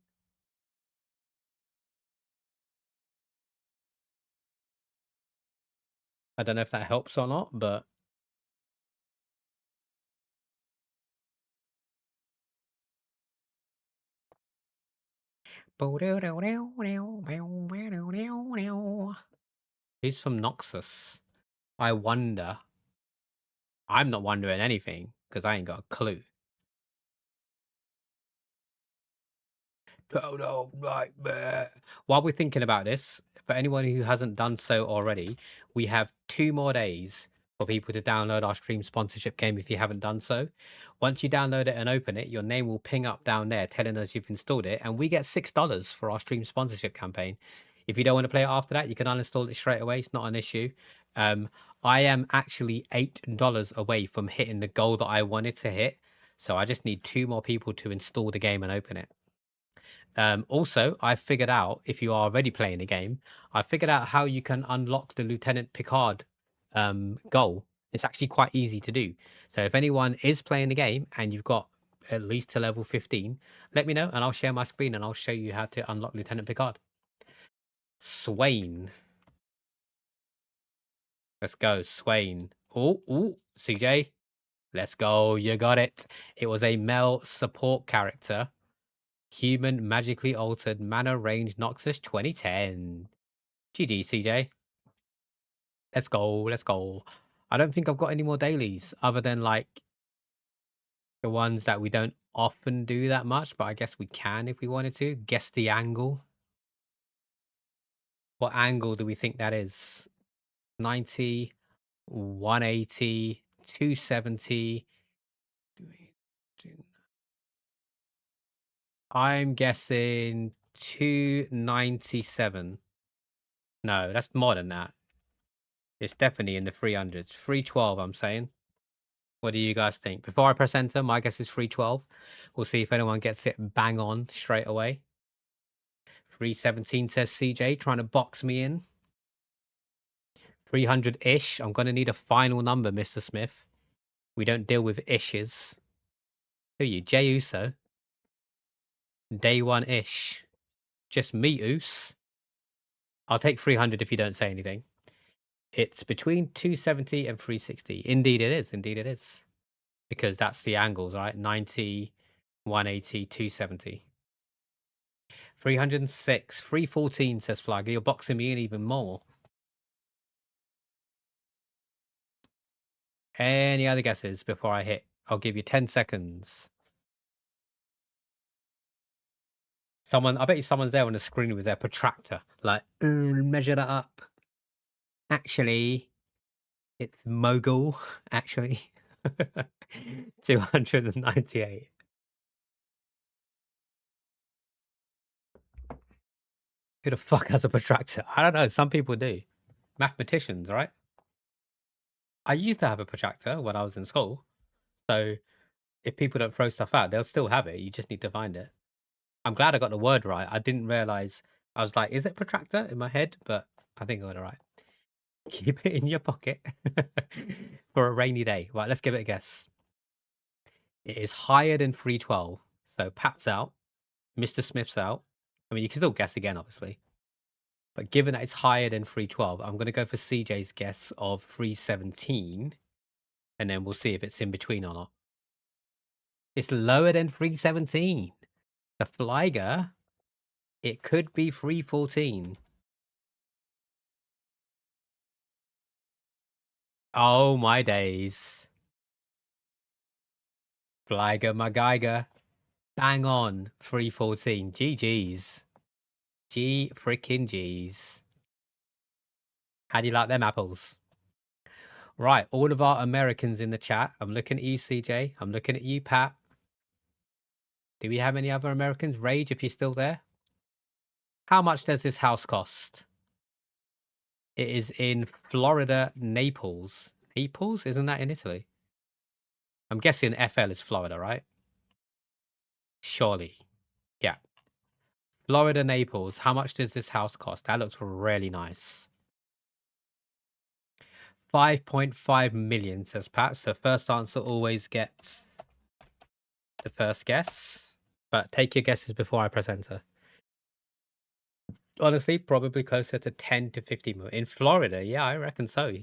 I don't know if that helps or not, but... Who's from Noxus? I wonder. I'm not wondering anything, because I ain't got a clue. Total nightmare. While we're thinking about this, for anyone who hasn't done so already, we have 2 more days for people to download our stream sponsorship game if you haven't done so. Once you download it and open it, your name will ping up down there telling us you've installed it, and we get $6 for our stream sponsorship campaign. If you don't want to play it after that, you can uninstall it straight away. It's not an issue. I am actually $8 away from hitting the goal that I wanted to hit. So I just need 2 more people to install the game and open it. Also, I figured out, if you are already playing the game, I figured out how you can unlock the Lieutenant Picard goal. It's actually quite easy to do. So if anyone is playing the game and you've got at least to level 15, let me know and I'll share my screen and I'll show you how to unlock Lieutenant Picard. Swain. Let's go, Swain. Oh, CJ. Let's go. You got it. It was a male support character. Human magically altered mana range Noxus 2010. GG, CJ. Let's go. Let's go. I don't think I've got any more dailies other than like the ones that we don't often do that much, but I guess we can if we wanted to. Guess the angle. What angle do we think that is? 90, 180, 270. I'm guessing 297. No, that's more than that. It's definitely in the 300s. 312, I'm saying. What do you guys think? Before I press enter, my guess is 312. We'll see if anyone gets it bang on straight away. 317 says CJ, trying to box me in. 300-ish. I'm going to need a final number, Mr. Smith. We don't deal with ishes. Who are you? Jay Uso? Day 1-ish. Just me, Us. I'll take 300 if you don't say anything. It's between 270 and 360. Indeed it is. Indeed it is. Because that's the angles, right? 90, 180, 270. 306. 314 says Flagger. You're boxing me in even more. Any other guesses before I hit? I'll give you 10 seconds. I bet you someone's there on the screen with their protractor. Like, measure that up. Actually, it's Mogul, actually. 298. Who the fuck has a protractor? I don't know. Some people do. Mathematicians, right? I used to have a protractor when I was in school. So if people don't throw stuff out, they'll still have it. You just need to find it. I'm glad I got the word right. I didn't realize. I was like, is it protractor in my head? But I think I got it right. Keep it in your pocket for a rainy day. Right, let's give it a guess. It is higher than 312. So Pat's out. Mr. Smith's out. I mean, you can still guess again, obviously. But given that it's higher than 312, I'm going to go for CJ's guess of 317. And then we'll see if it's in between or not. It's lower than 317. The Flieger, it could be 314. Oh, my days. Flieger, my Geiger. Bang on, 314. GG's. G freaking G's. How do you like them apples? Right, all of our Americans in the chat. I'm looking at you, CJ. I'm looking at you, Pat. Do we have any other Americans? Rage, if you're still there. How much does this house cost? It is in Florida, Naples. Naples? Isn't that in Italy? I'm guessing FL is Florida, right? Surely. Yeah. Florida, Naples. How much does this house cost? That looks really nice. 5.5 million, says Pat. So first answer always gets the first guess. But take your guesses before I press enter. Honestly, probably closer to 10 to 50 million. In Florida, yeah, I reckon so.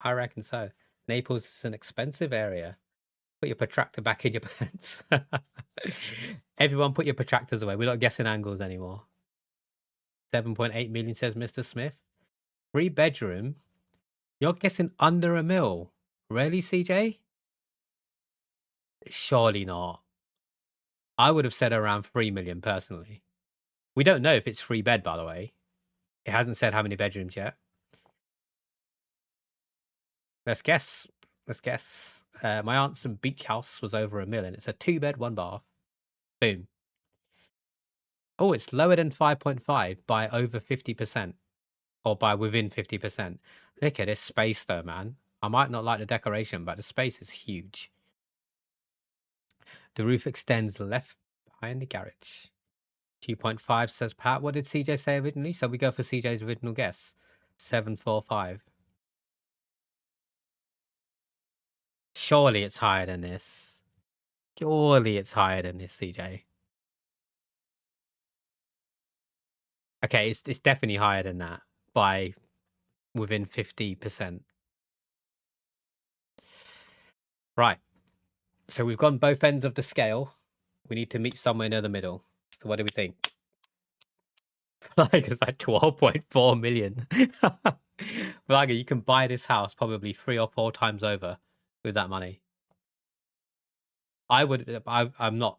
I reckon so. Naples is an expensive area. Put your protractor back in your pants. Everyone put your protractors away. We're not guessing angles anymore. 7.8 million, says Mr. Smith. 3-bedroom. You're guessing under $1 million. Really, CJ? Surely not. I would have said around 3 million personally. We don't know if it's 3-bed, by the way. It hasn't said how many bedrooms yet. Let's guess. Let's guess. My aunt's beach house was over $1 million. It's a 2-bed, 1-bath. Boom. Oh, it's lower than 5.5 by over 50%. Or by within 50%. Look at this space though, man. I might not like the decoration, but the space is huge. The roof extends left behind the garage. 2.5, says Pat. What did CJ say originally? So we go for CJ's original guess. 745. Surely it's higher than this. Surely it's higher than this, CJ. Okay, it's definitely higher than that by within 50%. Right. So we've gone both ends of the scale. We need to meet somewhere near the middle. So what do we think? Flieger's like 12.4 million. Flieger, you can buy this house probably 3 or 4 times over with that money. I'm not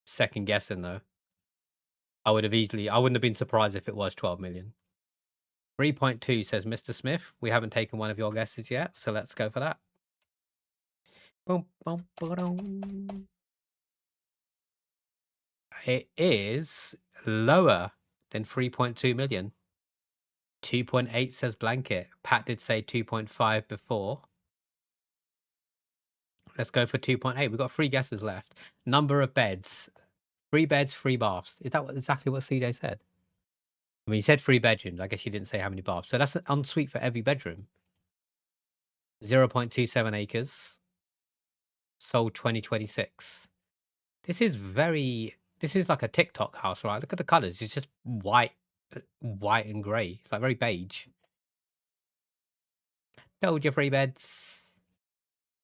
second guessing though. I wouldn't have been surprised if it was 12 million. 3.2, says Mr. Smith. We haven't taken one of your guesses yet, so let's go for that. Boom, boom, boom. It is lower than 3.2 million. 2.8, says Blanket. Pat did say 2.5 before. Let's go for 2.8. We've got 3 guesses left. Number of beds. 3 beds, 3 baths. Is that exactly what CJ said? I mean, he said 3 bedrooms. I guess he didn't say how many baths. So that's an ensuite for every bedroom. 0.27 acres. Sold 2026. This is like a TikTok house, right? Look at the colors. It's just white and grey. It's like very beige. Told you 3 beds.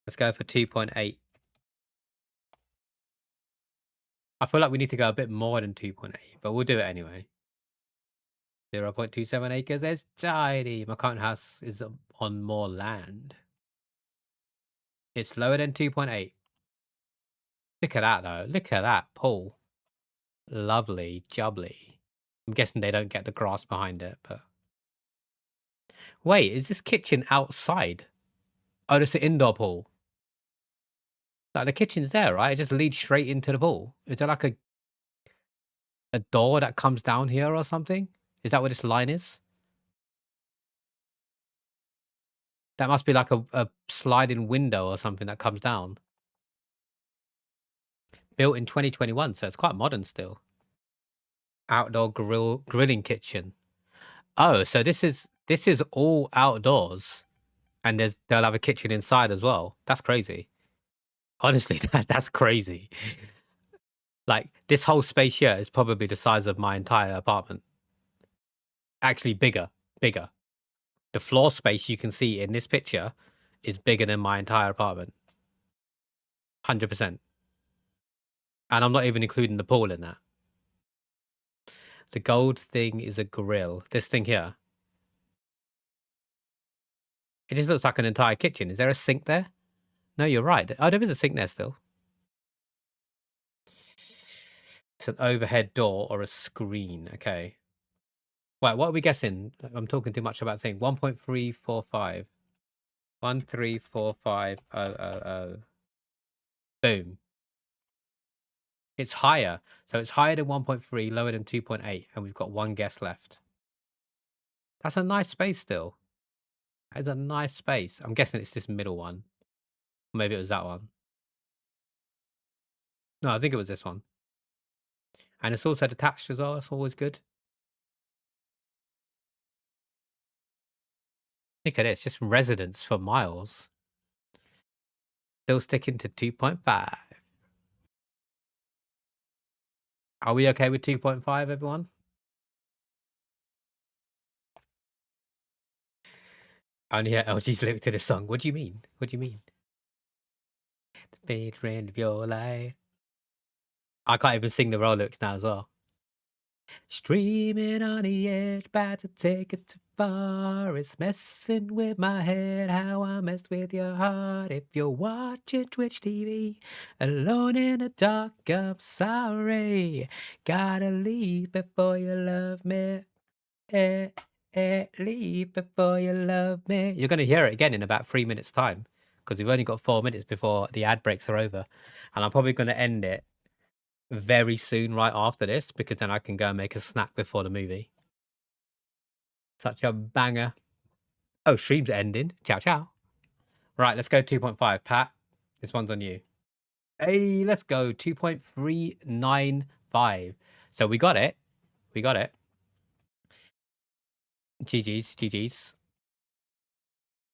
Let's go for 2.8. I feel like we need to go a bit more than 2.8, but we'll do it anyway. 0.27 acres is tiny. My current house is on more land. It's lower than 2.8. Look at that, though. Look at that pool. Lovely, jubbly. I'm guessing they don't get the grass behind it, but... Wait, is this kitchen outside? Oh, it's an indoor pool. Like, the kitchen's there, right? It just leads straight into the pool. Is there like a door that comes down here or something? Is that what this line is? That must be like a sliding window or something that comes down. Built in 2021, so it's quite modern still. Outdoor grilling kitchen. Oh, so this is all outdoors, and they'll have a kitchen inside as well. That's crazy. Honestly, that's crazy. Like, This whole space here is probably the size of my entire apartment. Actually, bigger. The floor space you can see in this picture is bigger than my entire apartment. 100%. And I'm not even including the pool in that. The gold thing is a grill. This thing here. It just looks like an entire kitchen. Is there a sink there? No, you're right. Oh, there is a sink there still. It's an overhead door or a screen. Okay. Right, what are we guessing? I'm talking too much about thing. 1.345. 1345000. Boom. It's higher. So it's higher than 1.3, lower than 2.8, and we've got one guess left. That's a nice space still. That's a nice space. I'm guessing it's this middle one. Maybe it was that one. No, I think it was this one. And it's also detached as well. That's always good. Look at this. Just residence for miles. Still sticking to 2.5. Are we okay with 2.5, everyone? I only hear LG's lyric to this song. What do you mean? What do you mean? The big friend of your life. I can't even sing the raw lyrics now as well. Streaming on the edge, about to take it too far. It's messing with my head, how I messed with your heart. If you're watching Twitch TV, alone in the dark, I'm sorry. Gotta leave before you love me. Leave before you love me. You're going to hear it again in about 3 minutes' time, because we've only got 4 minutes before the ad breaks are over. And I'm probably going to end it very soon right after this, because then I can go and make a snack before the movie. Such a banger. Oh, stream's ending. Ciao, ciao. Right, let's go 2.5. Pat, this one's on you. Hey, let's go 2.395. So we got it. We got it. GG's.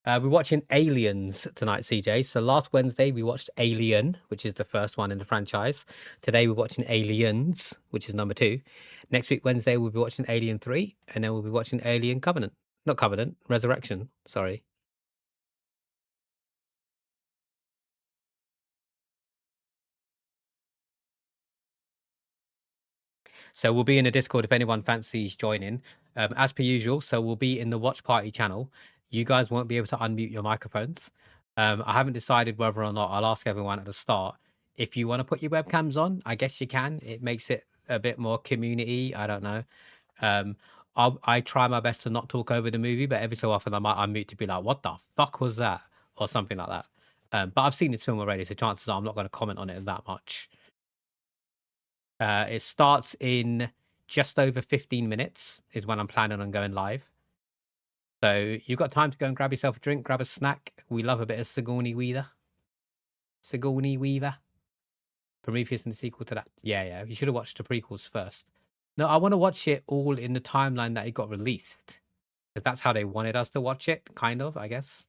We're watching Aliens tonight, CJ. So last Wednesday we watched Alien, which is the first one in the franchise. Today we're watching Aliens, which is number 2. Next week, Wednesday, we'll be watching Alien 3, and then we'll be watching Alien Covenant. Not Covenant, Resurrection. Sorry. So we'll be in the Discord if anyone fancies joining. As per usual, so we'll be in the Watch Party channel. You guys won't be able to unmute your microphones. I haven't decided whether or not. I'll ask everyone at the start. If you want to put your webcams on, I guess you can. It makes it a bit more community. I don't know. I try my best to not talk over the movie, but every so often I might unmute to be like, what the fuck was that? Or something like that. But I've seen this film already, so chances are I'm not going to comment on it that much. It starts in just over 15 minutes is when I'm planning on going live. So you've got time to go and grab yourself a drink, grab a snack. We love a bit of Sigourney Weaver. Prometheus and the sequel to that. Yeah. You should have watched the prequels first. No, I want to watch it all in the timeline that it got released. Because that's how they wanted us to watch it, kind of, I guess.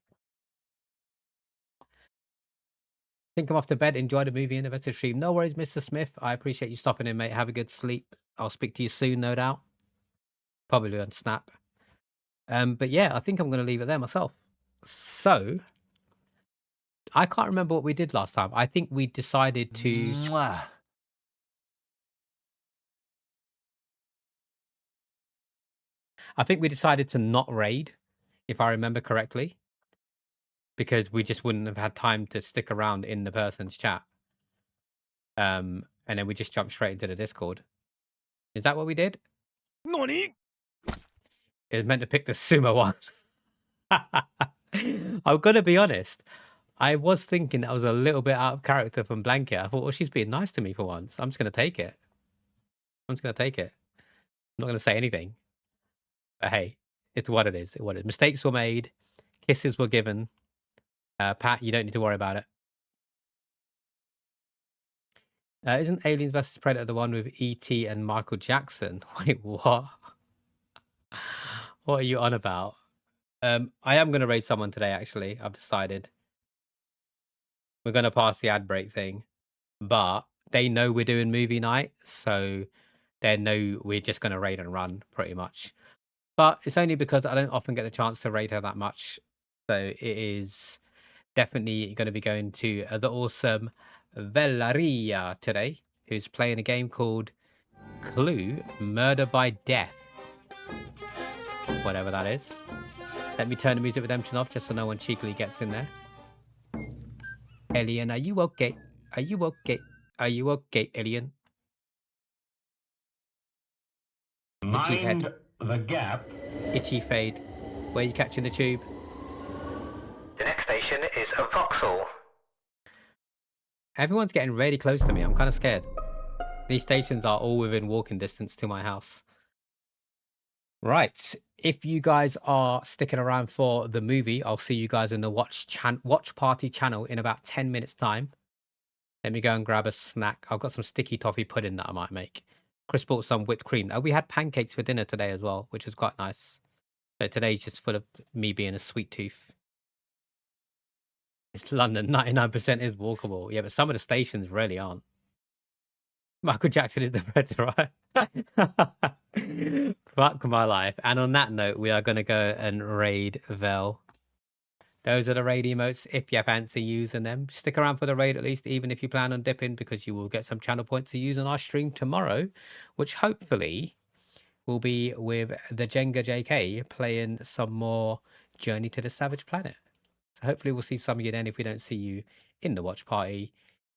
Think I'm off to bed. Enjoy the movie and the rest of the stream. No worries, Mr. Smith. I appreciate you stopping in, mate. Have a good sleep. I'll speak to you soon, no doubt. Probably on Snap. But yeah, I think I'm going to leave it there myself. So, I can't remember what we did last time. I think we decided to... I think we decided to not raid, if I remember correctly. Because we just wouldn't have had time to stick around in the person's chat. And then we just jumped straight into the Discord. Is that what we did? Nani? It was meant to pick the sumo one. I'm going to be honest. I was thinking that was a little bit out of character from Blanket. I thought, well, she's being nice to me for once. I'm just going to take it. I'm not going to say anything. But hey, it's what it is. Mistakes were made. Kisses were given. Pat, you don't need to worry about it. Isn't Aliens vs. Predator the one with E.T. and Michael Jackson? Wait, what? What are you on about? I am going to raid someone today, actually. I've decided. We're going to pass the ad break thing. But they know we're doing movie night, so they know we're just going to raid and run pretty much. But it's only because I don't often get the chance to raid her that much. So it is definitely going to be going to the awesome Velaria today, who's playing a game called Clue Murder by Death. Whatever that is. Let me turn the music redemption off just so no one cheekily gets in there. Alien, are you okay? Are you okay? Are you okay, Alien? Itchy Mind head. the gap. Itchy fade. Where are you catching the tube? The next station is Vauxhall. Everyone's getting really close to me. I'm kind of scared. These stations are all within walking distance to my house. Right. If you guys are sticking around for the movie, I'll see you guys in the watch party channel in about 10 minutes time. Let me go and grab a snack. I've got some sticky toffee pudding that I might make. Chris bought some whipped cream. Oh, we had pancakes for dinner today as well, which was quite nice. So today's just full of me being a sweet tooth. It's London. 99% is walkable. Yeah, but some of the stations really aren't. Michael Jackson is the predator, right? Fuck my life. And on that note, we are going to go and raid Vel. Those are the raid emotes. If you fancy using them, stick around for the raid at least, even if you plan on dipping, because you will get some channel points to use on our stream tomorrow, which hopefully will be with the Jenga JK playing some more Journey to the Savage Planet. So hopefully we'll see some of you then if we don't see you in the watch party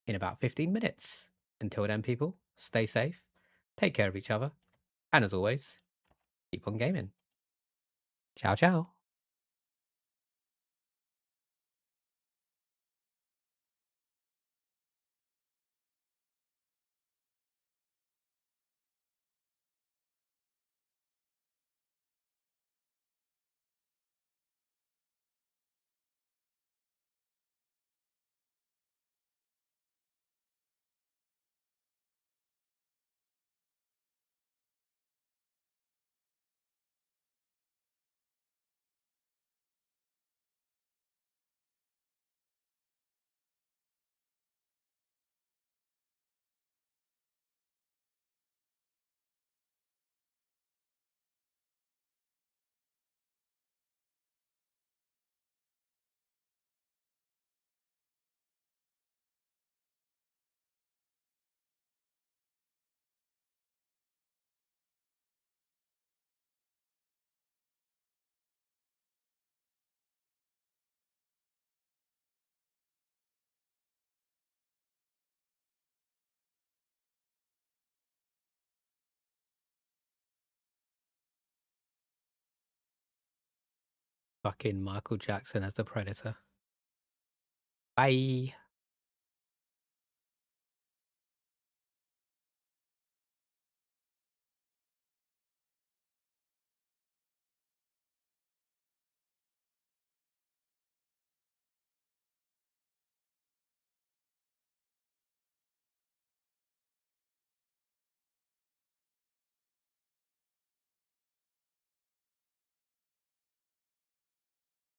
in about 15 minutes. Until then, people, stay safe, take care of each other, and as always, keep on gaming. Ciao, ciao. Fucking Michael Jackson as the predator. Bye.